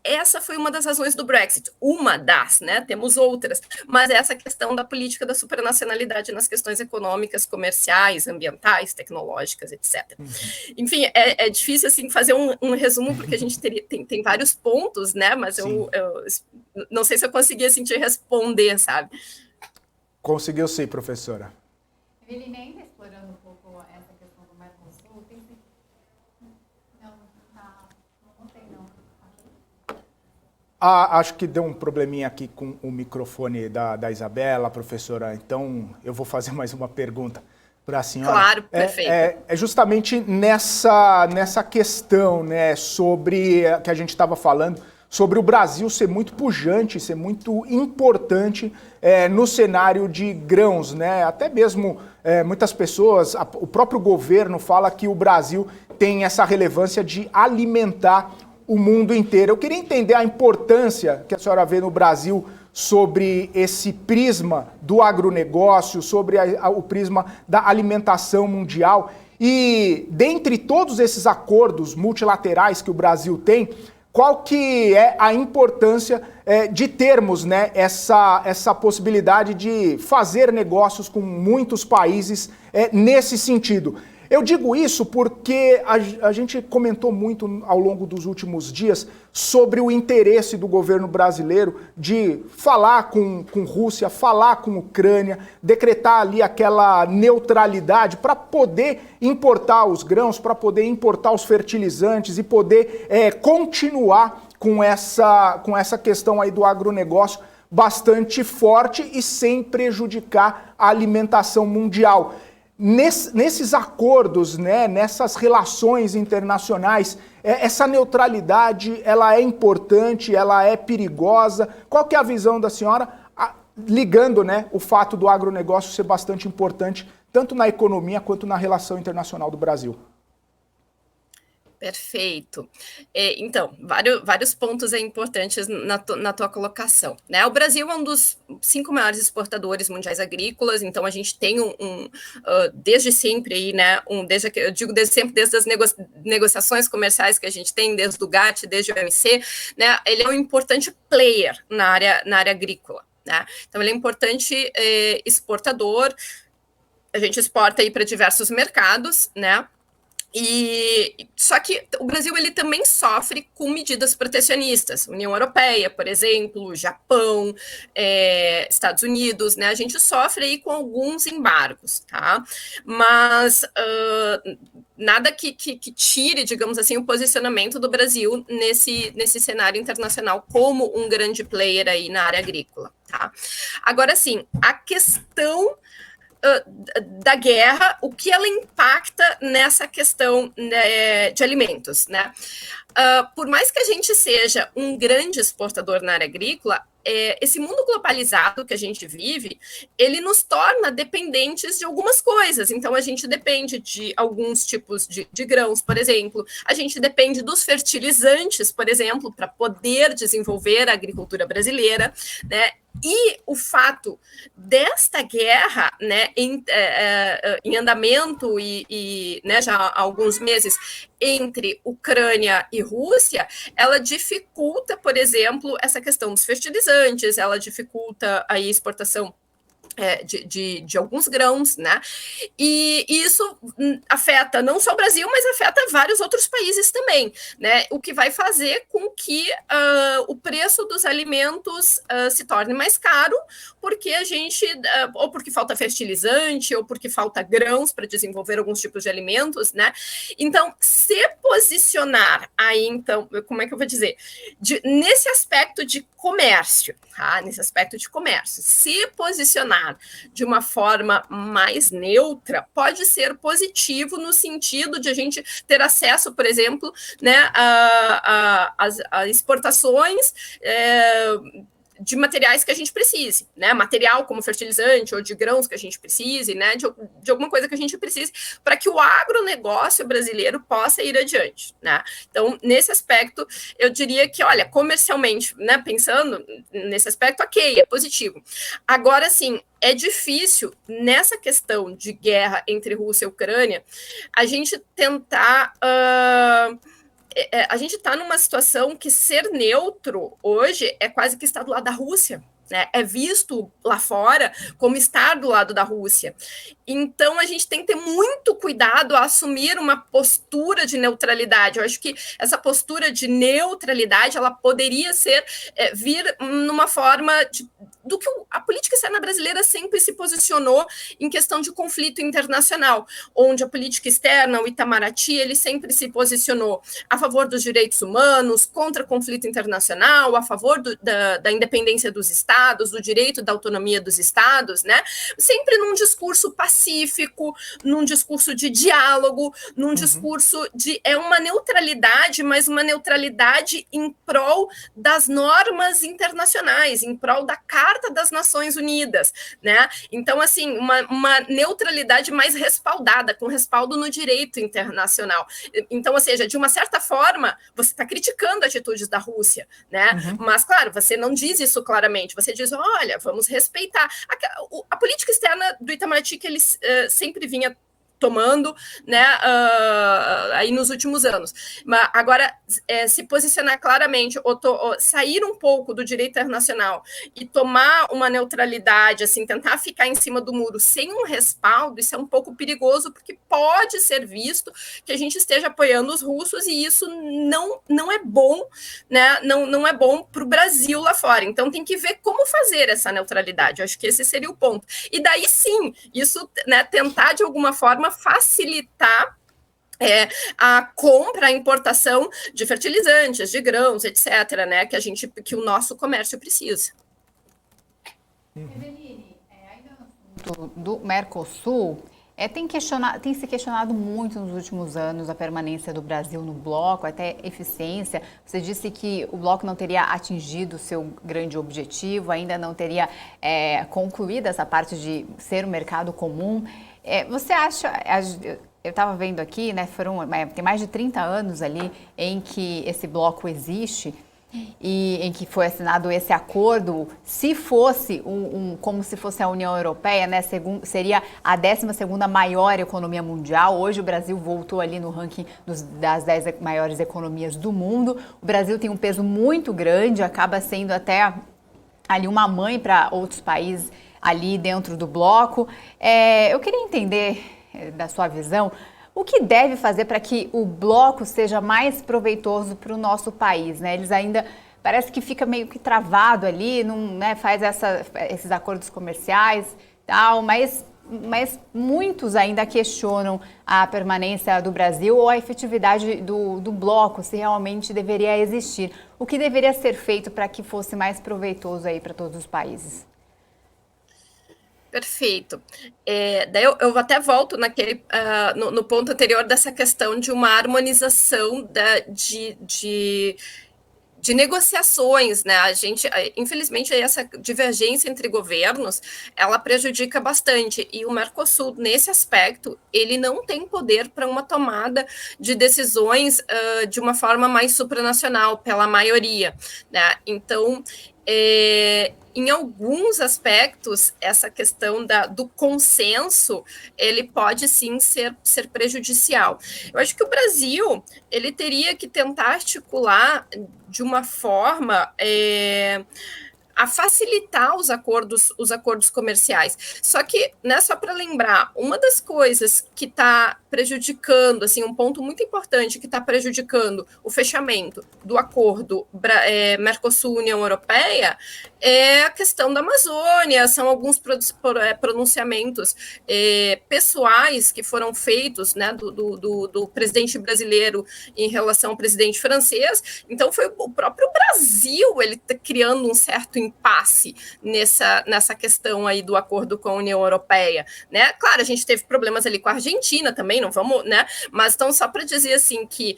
Essa foi uma das razões do Brexit, uma das, né? Temos outras, mas essa questão da política da supranacionalidade nas questões econômicas, comerciais, ambientais, tecnológicas, etc. Enfim, é difícil assim fazer um resumo, porque a gente tem vários pontos, né? Mas eu não sei se eu consegui assim, te responder, sabe? Conseguiu sim, professora. Eveline, ainda explorando um pouco essa questão do Mercosul, não notei não. Acho que deu um probleminha aqui com o microfone da Isabela, professora, então eu vou fazer mais uma pergunta para a senhora. Claro, perfeito. É justamente nessa questão, né, sobre que a gente estava falando, sobre o Brasil ser muito pujante, ser muito importante no cenário de grãos, né? Até mesmo muitas pessoas, o próprio governo fala que o Brasil tem essa relevância de alimentar o mundo inteiro. Eu queria entender a importância que a senhora vê no Brasil sobre esse prisma do agronegócio, sobre o prisma da alimentação mundial. E dentre todos esses acordos multilaterais que o Brasil tem, qual que é a importância de termos, né, essa possibilidade de fazer negócios com muitos países nesse sentido? Eu digo isso porque a gente comentou muito ao longo dos últimos dias sobre o interesse do governo brasileiro de falar com Rússia, falar com Ucrânia, decretar ali aquela neutralidade para poder importar os grãos, para poder importar os fertilizantes e poder continuar com essa questão aí do agronegócio bastante forte e sem prejudicar a alimentação mundial. Nesses acordos, né, nessas relações internacionais, essa neutralidade, ela é importante, ela é perigosa. Qual que é a visão da senhora, ligando, né, o fato do agronegócio ser bastante importante, tanto na economia quanto na relação internacional do Brasil? Perfeito. Então, vários pontos importantes na tua colocação, né? O Brasil é um dos 5 maiores exportadores mundiais agrícolas, então a gente tem desde sempre aí, né? Desde as negociações comerciais que a gente tem, desde o GATT, desde o OMC, né? Ele é um importante player na área agrícola, né? Então ele é importante exportador. A gente exporta aí para diversos mercados, né? Só que o Brasil ele também sofre com medidas protecionistas, União Europeia, por exemplo, Japão, Estados Unidos, né? A gente sofre aí com alguns embargos, tá? Mas nada que tire, digamos assim, o posicionamento do Brasil nesse cenário internacional como um grande player aí na área agrícola, tá? Agora, sim, a questão da guerra, o que ela impacta nessa questão, né, de alimentos, né? Por mais que a gente seja um grande exportador na área agrícola, esse mundo globalizado que a gente vive, ele nos torna dependentes de algumas coisas. Então, a gente depende de alguns tipos de grãos, por exemplo. A gente depende dos fertilizantes, por exemplo, para poder desenvolver a agricultura brasileira, né? E o fato desta guerra, né, em andamento e né, já há alguns meses entre Ucrânia e Rússia, ela dificulta, por exemplo, essa questão dos fertilizantes, ela dificulta a exportação de alguns grãos, né? E isso afeta não só o Brasil, mas afeta vários outros países também, né? O que vai fazer com que o preço dos alimentos se torne mais caro, porque a gente, ou porque falta fertilizante, ou porque falta grãos para desenvolver alguns tipos de alimentos, né? Então, se posicionar aí, então, como é que eu vou dizer? Nesse aspecto de comércio, tá? Nesse aspecto de comércio, se posicionar de uma forma mais neutra pode ser positivo no sentido de a gente ter acesso, por exemplo, né, a exportações de materiais que a gente precise, né? Material como fertilizante ou de grãos que a gente precise, né? De alguma coisa que a gente precise para que o agronegócio brasileiro possa ir adiante, né? Então, nesse aspecto, eu diria que, olha, comercialmente, né? Pensando nesse aspecto, ok, é positivo. Agora, sim, é difícil, nessa questão de guerra entre Rússia e Ucrânia, a gente tentar... a gente está numa situação que ser neutro hoje é quase que estar do lado da Rússia, né? É visto lá fora como estar do lado da Rússia. Então, a gente tem que ter muito cuidado a assumir uma postura de neutralidade. Eu acho que essa postura de neutralidade, ela poderia vir numa forma do que a política externa brasileira sempre se posicionou em questão de conflito internacional, onde a política externa, o Itamaraty, ele sempre se posicionou a favor dos direitos humanos, contra conflito internacional, a favor da independência dos estados, do direito da autonomia dos estados, né? Sempre num discurso pacífico, num discurso de diálogo, num discurso de uma neutralidade, mas uma neutralidade em prol das normas internacionais, em prol da Carta das Nações Unidas, né? Então, assim, uma neutralidade mais respaldada, com respaldo no direito internacional. Então, ou seja, de uma certa forma, você está criticando atitudes da Rússia, né? Mas, claro, você não diz isso claramente, você diz, olha, vamos respeitar. A política externa do Itamaraty que ele sempre vinha tomando, né, aí nos últimos anos. Mas agora, se posicionar claramente, ou sair um pouco do direito internacional e tomar uma neutralidade, assim, tentar ficar em cima do muro sem um respaldo, isso é um pouco perigoso, porque pode ser visto que a gente esteja apoiando os russos, e isso não é bom, né, não é bom para o Brasil lá fora. Então tem que ver como fazer essa neutralidade. Eu acho que esse seria o ponto. E daí sim, isso, né, tentar de alguma forma facilitar a compra, a importação de fertilizantes, de grãos, etc., né, que o nosso comércio precisa. Eveline, ainda no assunto do Mercosul, tem se questionado muito nos últimos anos a permanência do Brasil no bloco, até eficiência. Você disse que o bloco não teria atingido o seu grande objetivo, ainda não teria concluído essa parte de ser um mercado comum. Você acha... Eu estava vendo aqui, né, tem mais de 30 anos ali em que esse bloco existe e em que foi assinado esse acordo. Se fosse como se fosse a União Europeia, né, seria a 12ª maior economia mundial. Hoje o Brasil voltou ali no ranking das 10 maiores economias do mundo. O Brasil tem um peso muito grande, acaba sendo até ali uma mãe para outros países ali dentro do bloco. Eu queria entender, da sua visão, o que deve fazer para que o bloco seja mais proveitoso para o nosso país, né? Eles ainda parece que fica meio que travado ali, não, né, faz esses acordos comerciais, tal, mas muitos ainda questionam a permanência do Brasil ou a efetividade do bloco, se realmente deveria existir. O que deveria ser feito para que fosse mais proveitoso aí para todos os países? Perfeito. Daí eu até volto no ponto anterior dessa questão de uma harmonização de negociações, né? Infelizmente, essa divergência entre governos, ela prejudica bastante, e o Mercosul, nesse aspecto, ele não tem poder para uma tomada de decisões de uma forma mais supranacional, pela maioria, né? Então, em alguns aspectos, essa questão do consenso, ele pode sim ser prejudicial. Eu acho que o Brasil, ele teria que tentar articular de uma forma a facilitar os acordos comerciais. Só que, né, só para lembrar, uma das coisas que está prejudicando, assim, um ponto muito importante que está prejudicando o fechamento do acordo Mercosul-União Europeia é a questão da Amazônia. São alguns pronunciamentos pessoais que foram feitos, né, do presidente brasileiro em relação ao presidente francês. Então, foi o próprio Brasil, ele está criando um certo impasse nessa questão aí do acordo com a União Europeia, né? Claro, a gente teve problemas ali com a Argentina também, não vamos, né? Mas então, só para dizer assim que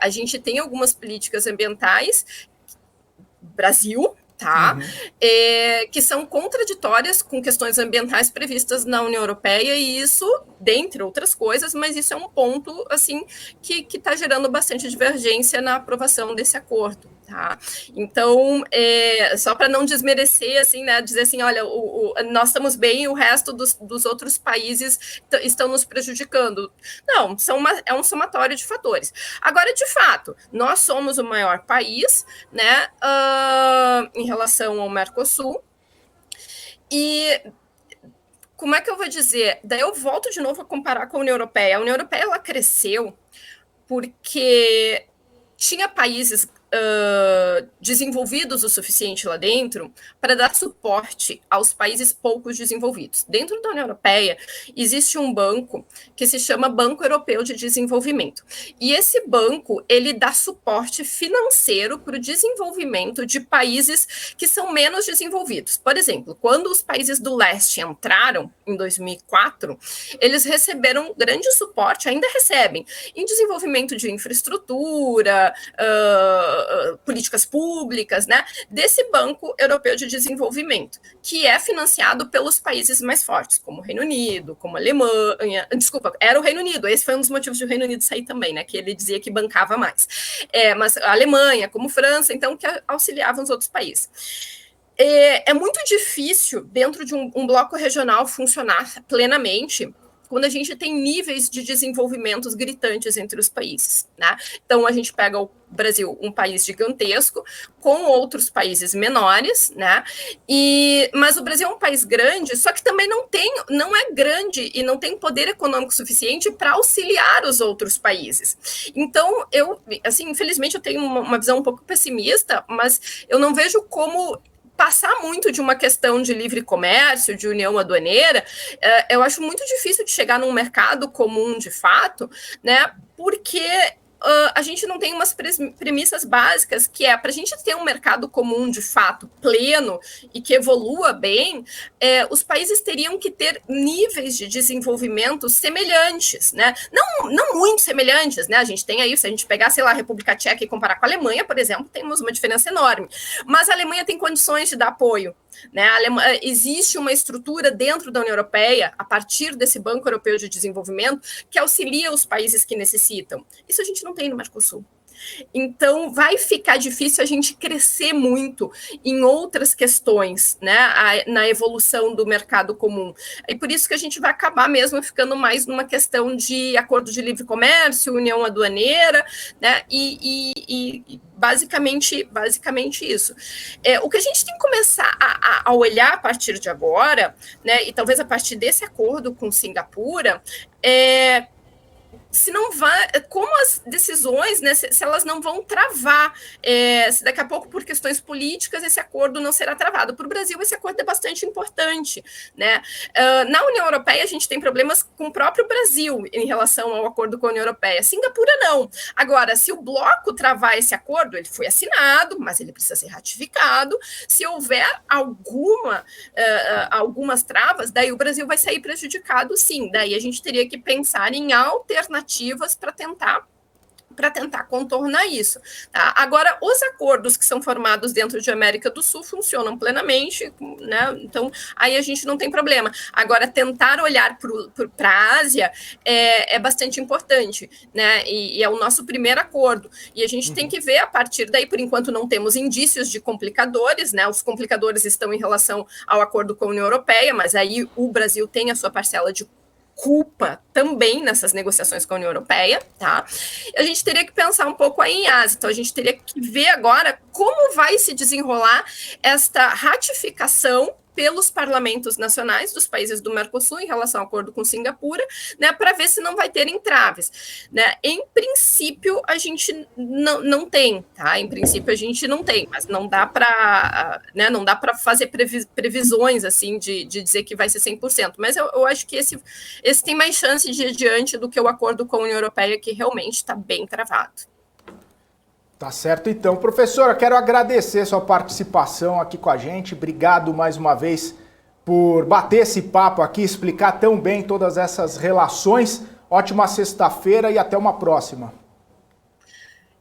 a gente tem algumas políticas ambientais, Brasil, tá? Que são contraditórias com questões ambientais previstas na União Europeia, e isso, dentre outras coisas, mas isso é um ponto, assim, que está gerando bastante divergência na aprovação desse acordo, tá? Então, só para não desmerecer, assim, né, dizer assim, olha, nós estamos bem e o resto dos outros países estão nos prejudicando. Não, é um somatório de fatores. Agora, de fato, nós somos o maior país, né, em relação ao Mercosul, e como é que eu vou dizer? Daí eu volto de novo a comparar com a União Europeia. A União Europeia, ela cresceu porque tinha países desenvolvidos o suficiente lá dentro para dar suporte aos países poucos desenvolvidos. Dentro da União Europeia, existe um banco que se chama Banco Europeu de Desenvolvimento. E esse banco, ele dá suporte financeiro para o desenvolvimento de países que são menos desenvolvidos. Por exemplo, quando os países do leste entraram em 2004, eles receberam grande suporte, ainda recebem, em desenvolvimento de infraestrutura, políticas públicas, né, desse Banco Europeu de Desenvolvimento, que é financiado pelos países mais fortes, como o Reino Unido, como a Alemanha, desculpa, era o Reino Unido, esse foi um dos motivos do Reino Unido sair também, né, que ele dizia que bancava mais, mas a Alemanha, como França, então, que auxiliavam os outros países. É muito difícil, dentro de um bloco regional, funcionar plenamente quando a gente tem níveis de desenvolvimentos gritantes entre os países, né? Então, a gente pega o Brasil, um país gigantesco, com outros países menores, né? Mas o Brasil é um país grande, só que também não é grande e não tem poder econômico suficiente para auxiliar os outros países. Então, infelizmente, eu tenho uma visão um pouco pessimista, mas eu não vejo como passar muito de uma questão de livre comércio, de união aduaneira, eu acho muito difícil de chegar num mercado comum de fato, né? Porque a gente não tem umas premissas básicas, que é para a gente ter um mercado comum de fato pleno e que evolua bem, os países teriam que ter níveis de desenvolvimento semelhantes, né? Não muito semelhantes, né? A gente tem aí, se a gente pegar, sei lá, a República Tcheca e comparar com a Alemanha, por exemplo, temos uma diferença enorme. Mas a Alemanha tem condições de dar apoio, né? Existe uma estrutura dentro da União Europeia, a partir desse Banco Europeu de Desenvolvimento, que auxilia os países que necessitam. Isso a gente não tem no Mercosul. Então, vai ficar difícil a gente crescer muito em outras questões, né, na evolução do mercado comum. E por isso que a gente vai acabar mesmo ficando mais numa questão de acordo de livre comércio, união aduaneira, né, e basicamente isso. O que a gente tem que começar a olhar a partir de agora, né, e talvez a partir desse acordo com Singapura, se não vai, como as decisões, né, se elas não vão travar, se daqui a pouco, por questões políticas, esse acordo não será travado. Para o Brasil, esse acordo é bastante importante, né? Na União Europeia, a gente tem problemas com o próprio Brasil em relação ao acordo com a União Europeia. Singapura, não. Agora, se o bloco travar esse acordo, ele foi assinado, mas ele precisa ser ratificado. Se houver algumas travas, daí o Brasil vai sair prejudicado, sim. Daí a gente teria que pensar em alternativas para tentar contornar isso. Tá? Agora, os acordos que são formados dentro de América do Sul funcionam plenamente, né? Então, aí a gente não tem problema. Agora, tentar olhar para a Ásia é bastante importante, né? E é o nosso primeiro acordo. E a gente tem que ver, a partir daí, por enquanto não temos indícios de complicadores, né? Os complicadores estão em relação ao acordo com a União Europeia, mas aí o Brasil tem a sua parcela de culpa também nessas negociações com a União Europeia, tá? A gente teria que pensar um pouco aí em Ásia, então a gente teria que ver agora como vai se desenrolar esta ratificação pelos parlamentos nacionais dos países do Mercosul em relação ao acordo com Singapura, né, para ver se não vai ter entraves, né? Em princípio, a gente não tem, tá? Em princípio, a gente não tem, mas não dá para, né, não dá para fazer previsões, assim, de dizer que vai ser 100%, mas eu acho que esse tem mais chance de ir adiante do que o acordo com a União Europeia, que realmente está bem travado. Tá certo, então. Professora, quero agradecer sua participação aqui com a gente. Obrigado mais uma vez por bater esse papo aqui, explicar tão bem todas essas relações. Ótima sexta-feira e até uma próxima.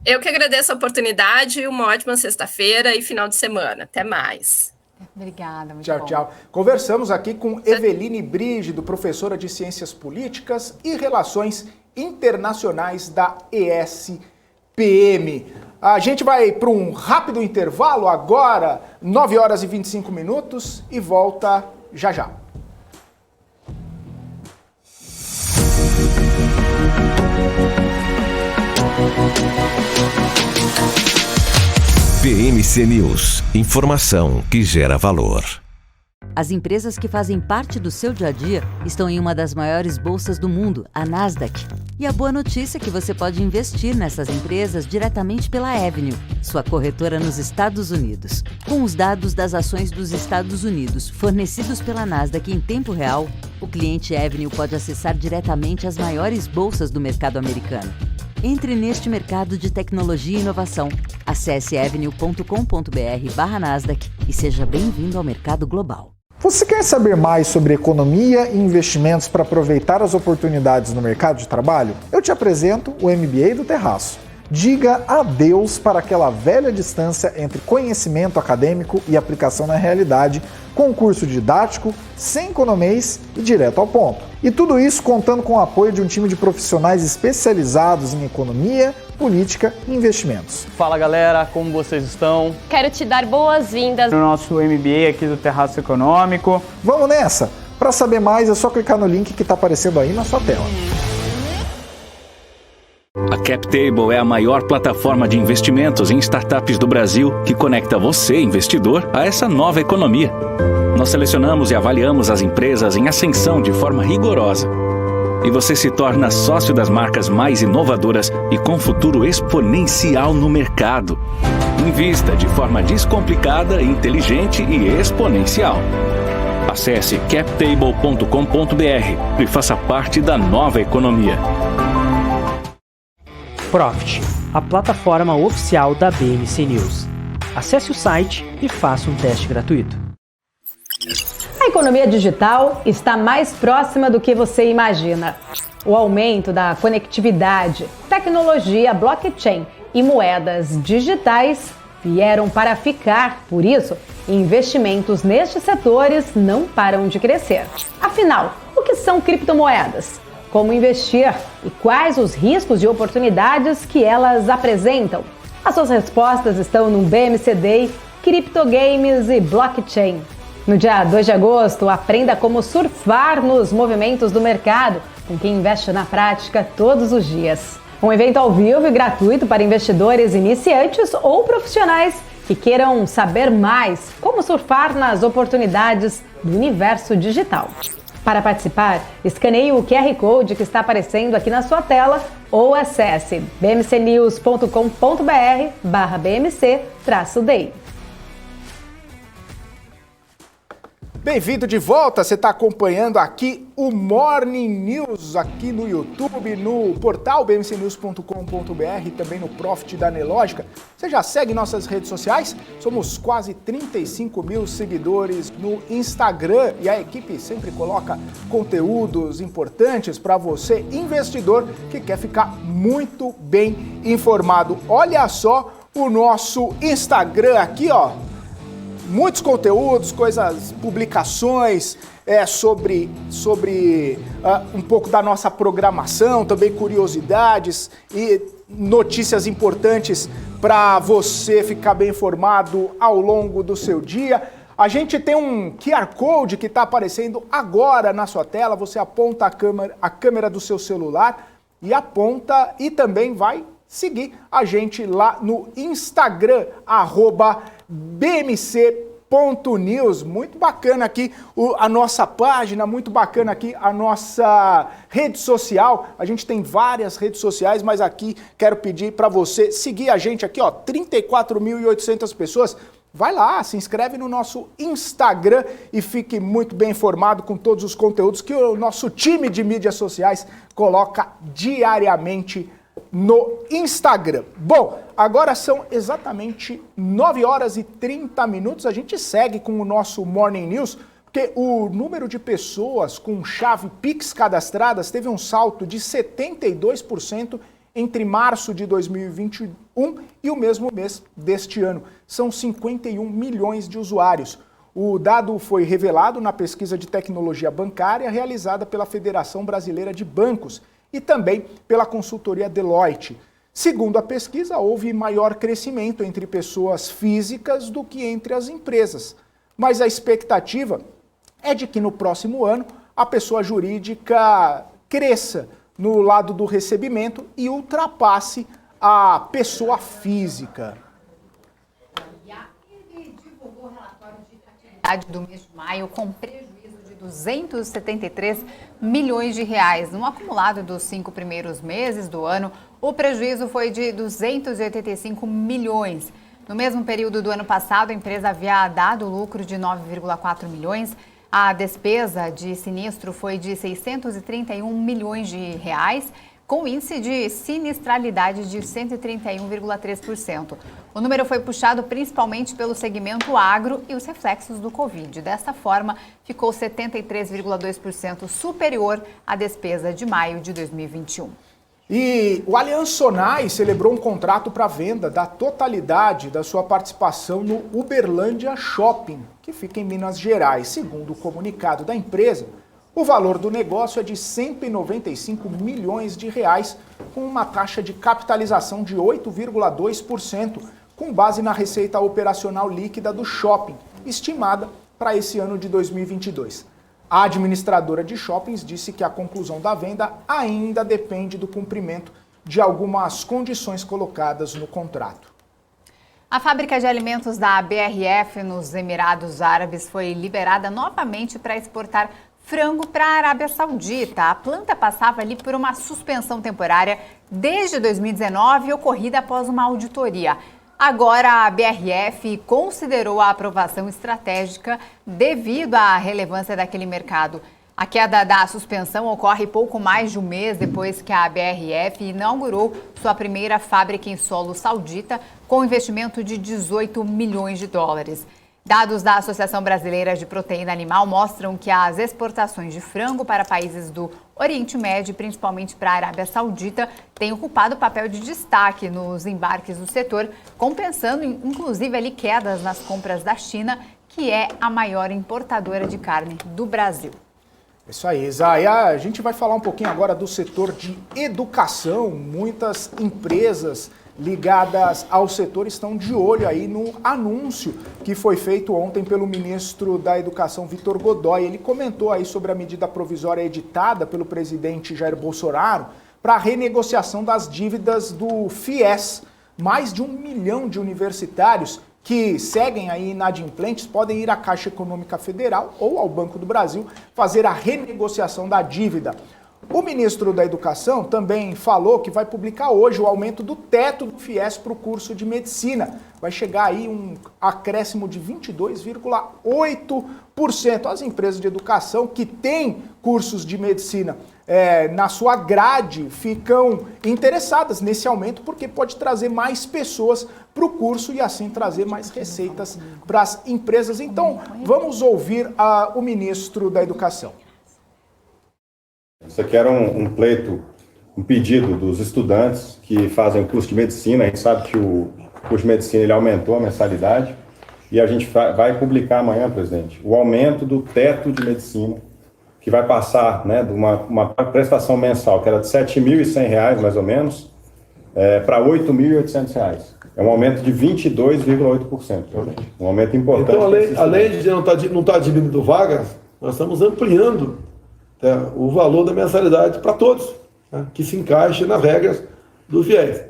Eu que agradeço a oportunidade, uma ótima sexta-feira e final de semana. Até mais. Obrigada, muito tchau, bom. Tchau. Conversamos aqui com Eveline Brígido, professora de Ciências Políticas e Relações Internacionais da ESPM. A gente vai para um rápido intervalo agora, 9 horas e 25 minutos, e volta já já. PMC News. Informação que gera valor. As empresas que fazem parte do seu dia a dia estão em uma das maiores bolsas do mundo, a Nasdaq. E a boa notícia é que você pode investir nessas empresas diretamente pela Avenue, sua corretora nos Estados Unidos. Com os dados das ações dos Estados Unidos fornecidos pela Nasdaq em tempo real, o cliente Avenue pode acessar diretamente as maiores bolsas do mercado americano. Entre neste mercado de tecnologia e inovação. Acesse avenue.com.br/Nasdaq e seja bem-vindo ao mercado global. Você quer saber mais sobre economia e investimentos para aproveitar as oportunidades no mercado de trabalho? Eu te apresento o MBA do Terraço. Diga adeus para aquela velha distância entre conhecimento acadêmico e aplicação na realidade, com um curso didático, sem economês e direto ao ponto. E tudo isso contando com o apoio de um time de profissionais especializados em economia, política e investimentos. Fala galera, como vocês estão? Quero te dar boas-vindas No nosso MBA aqui do Terraço Econômico. Vamos nessa? Para saber mais é só clicar no link que está aparecendo aí na sua tela. A CapTable é a maior plataforma de investimentos em startups do Brasil que conecta você, investidor, a essa nova economia. Nós selecionamos e avaliamos as empresas em ascensão de forma rigorosa. E você se torna sócio das marcas mais inovadoras e com futuro exponencial no mercado. Invista de forma descomplicada, inteligente e exponencial. Acesse captable.com.br e faça parte da nova economia. Profit, a plataforma oficial da BMC News. Acesse o site e faça um teste gratuito. A economia digital está mais próxima do que você imagina. O aumento da conectividade, tecnologia, blockchain e moedas digitais vieram para ficar. Por isso, investimentos nestes setores não param de crescer. Afinal, o que são criptomoedas? Como investir e quais os riscos e oportunidades que elas apresentam? As suas respostas estão no BMC Day, Criptogames e Blockchain. No dia 2 de agosto, aprenda como surfar nos movimentos do mercado com quem investe na prática todos os dias. Um evento ao vivo e gratuito para investidores iniciantes ou profissionais que queiram saber mais como surfar nas oportunidades do universo digital. Para participar, escaneie o QR Code que está aparecendo aqui na sua tela ou acesse bmcnews.com.br/bmc-day. Bem-vindo de volta, você está acompanhando aqui o Morning News aqui no YouTube, no portal bmcnews.com.br e também no Profit da Nelógica. Você já segue nossas redes sociais? Somos quase 35 mil seguidores no Instagram e a equipe sempre coloca conteúdos importantes para você, investidor, que quer ficar muito bem informado. Olha só o nosso Instagram aqui, ó. Muitos conteúdos, coisas, publicações sobre um pouco da nossa programação, também curiosidades e notícias importantes para você ficar bem informado ao longo do seu dia. A gente tem um QR Code que está aparecendo agora na sua tela, você aponta a câmera do seu celular e aponta e também vai seguir a gente lá no Instagram, @bmc.news. Muito bacana aqui a nossa página, muito bacana aqui a nossa rede social. A gente tem várias redes sociais, mas aqui quero pedir para você seguir a gente aqui, ó, 34.800 pessoas. Vai lá, se inscreve no nosso Instagram e fique muito bem informado com todos os conteúdos que o nosso time de mídias sociais coloca diariamente no Instagram. Bom, agora são exatamente 9 horas e 30 minutos. A gente segue com o nosso Morning News, porque o número de pessoas com chave Pix cadastradas teve um salto de 72% entre março de 2021 e o mesmo mês deste ano. São 51 milhões de usuários. O dado foi revelado na pesquisa de tecnologia bancária realizada pela Federação Brasileira de Bancos e também pela consultoria Deloitte. Segundo a pesquisa, houve maior crescimento entre pessoas físicas do que entre as empresas. Mas a expectativa é de que no próximo ano a pessoa jurídica cresça no lado do recebimento e ultrapasse a pessoa física. atividade do mês de maio com prejuízo de 273 milhões de reais. No acumulado dos 5 primeiros meses do ano, o prejuízo foi de 285 milhões. No mesmo período do ano passado, a empresa havia dado lucro de 9,4 milhões. A despesa de sinistro foi de 631 milhões de reais, com índice de sinistralidade de 131,3%. O número foi puxado principalmente pelo segmento agro e os reflexos do Covid. Desta forma, ficou 73,2% superior à despesa de maio de 2021. E o Allianz Sonae celebrou um contrato para venda da totalidade da sua participação no Uberlândia Shopping, que fica em Minas Gerais. Segundo o comunicado da empresa, o valor do negócio é de 195 milhões de reais, com uma taxa de capitalização de 8,2%, com base na receita operacional líquida do shopping, estimada para esse ano de 2022. A administradora de shoppings disse que a conclusão da venda ainda depende do cumprimento de algumas condições colocadas no contrato. A fábrica de alimentos da BRF nos Emirados Árabes foi liberada novamente para exportar frango para a Arábia Saudita. A planta passava ali por uma suspensão temporária desde 2019, ocorrida após uma auditoria. Agora, a BRF considerou a aprovação estratégica devido à relevância daquele mercado. A queda da suspensão ocorre pouco mais de um mês depois que a BRF inaugurou sua primeira fábrica em solo saudita, com investimento de 18 milhões de dólares. Dados da Associação Brasileira de Proteína Animal mostram que as exportações de frango para países do Oriente Médio, principalmente para a Arábia Saudita, têm ocupado papel de destaque nos embarques do setor, compensando inclusive ali quedas nas compras da China, que é a maior importadora de carne do Brasil. Isso aí, Isa. A gente vai falar um pouquinho agora do setor de educação. Muitas empresas ligadas ao setor estão de olho aí no anúncio que foi feito ontem pelo ministro da Educação, Vitor Godoy. Ele comentou aí sobre a medida provisória editada pelo presidente Jair Bolsonaro para a renegociação das dívidas do FIES. Mais de 1 milhão de universitários que seguem aí inadimplentes podem ir à Caixa Econômica Federal ou ao Banco do Brasil fazer a renegociação da dívida. O ministro da Educação também falou que vai publicar hoje o aumento do teto do FIES para o curso de medicina. Vai chegar aí um acréscimo de 22,8%. As empresas de educação que têm cursos de medicina na sua grade ficam interessadas nesse aumento porque pode trazer mais pessoas para o curso e assim trazer mais receitas para as empresas. Então, vamos ouvir o ministro da Educação. Isso aqui era um pleito, um pedido dos estudantes que fazem o curso de medicina. A gente sabe que o curso de medicina ele aumentou a mensalidade e a gente vai publicar amanhã, presidente, o aumento do teto de medicina, que vai passar, né, de uma prestação mensal que era de R$ 7.100, mais ou menos, para R$ 8.800. É um aumento de 22,8%. Um aumento importante. Então, além de não estar diminuindo vagas, nós estamos ampliando o valor da mensalidade para todos, né, que se encaixe nas regras do FIES.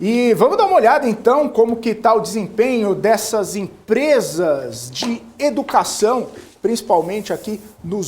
E vamos dar uma olhada então como que está o desempenho dessas empresas de educação, principalmente aqui no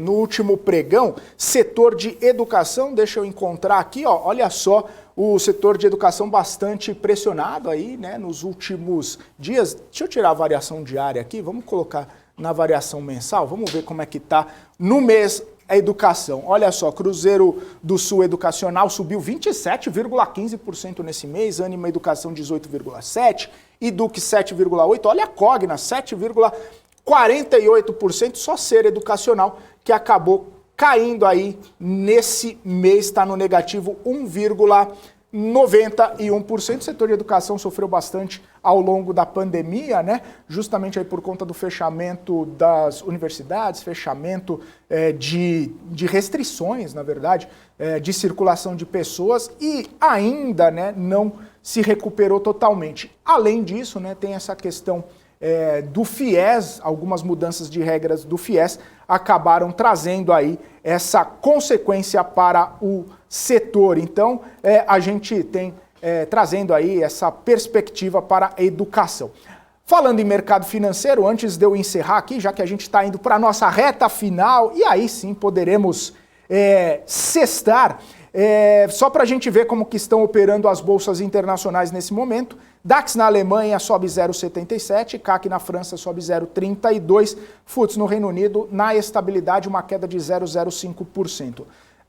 último pregão. Setor de educação, deixa eu encontrar aqui, ó, olha só, o setor de educação bastante pressionado aí, né, nos últimos dias. Deixa eu tirar a variação diária aqui, vamos colocar na variação mensal, vamos ver como é que está no mês a educação. Olha só, Cruzeiro do Sul Educacional subiu 27,15% nesse mês, Ânima Educação 18,7%, Eduque 7,8%, olha a Cogna 7,48%, só Ser Educacional que acabou caindo aí nesse mês, está no negativo 1,91%. O setor de educação sofreu bastante ao longo da pandemia, né? Justamente aí por conta do fechamento das universidades, fechamento de restrições, na verdade, de circulação de pessoas e ainda, né, não se recuperou totalmente. Além disso, né, tem essa questão do FIES, algumas mudanças de regras do FIES acabaram trazendo aí essa consequência para o setor. Então, a gente tem trazendo aí essa perspectiva para a educação. Falando em mercado financeiro, antes de eu encerrar aqui, já que a gente está indo para a nossa reta final, e aí sim poderemos sextar, só para a gente ver como que estão operando as bolsas internacionais nesse momento. DAX na Alemanha sobe 0,77, CAC na França sobe 0,32, FTSE no Reino Unido na estabilidade, uma queda de 0,05%.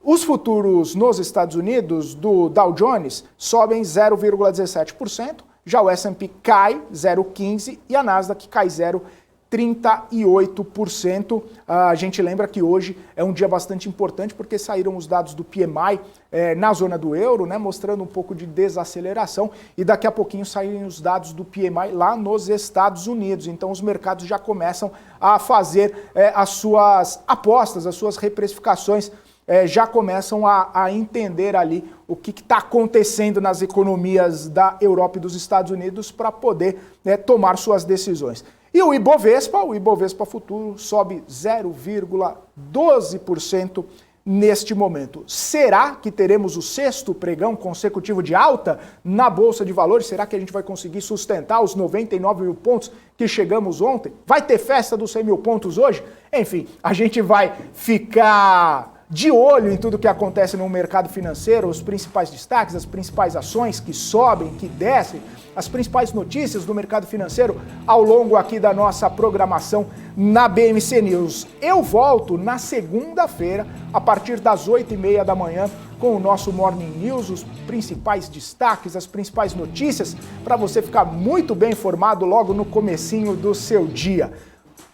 Os futuros nos Estados Unidos do Dow Jones sobem 0,17%, já o S&P cai 0,15% e a Nasdaq cai 0,38%. A gente lembra que hoje é um dia bastante importante porque saíram os dados do PMI na zona do euro, né, mostrando um pouco de desaceleração, e daqui a pouquinho saem os dados do PMI lá nos Estados Unidos. Então os mercados já começam a fazer as suas apostas, as suas reprecificações, já começam a entender ali o que está acontecendo nas economias da Europa e dos Estados Unidos para poder tomar suas decisões. E o Ibovespa futuro sobe 0,12% neste momento. Será que teremos o sexto pregão consecutivo de alta na Bolsa de Valores? Será que a gente vai conseguir sustentar os 99 mil pontos que chegamos ontem? Vai ter festa dos 100 mil pontos hoje? Enfim, a gente vai ficar de olho em tudo que acontece no mercado financeiro, os principais destaques, as principais ações que sobem, que descem, as principais notícias do mercado financeiro ao longo aqui da nossa programação na BMC News. Eu volto na segunda-feira, a partir das 8h30 da manhã, com o nosso Morning News, os principais destaques, as principais notícias, para você ficar muito bem informado logo no comecinho do seu dia.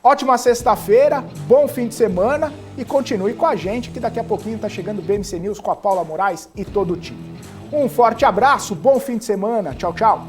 Ótima sexta-feira, bom fim de semana e continue com a gente que daqui a pouquinho está chegando o BMC News com a Paula Moraes e todo o time. Um forte abraço, bom fim de semana, tchau, tchau.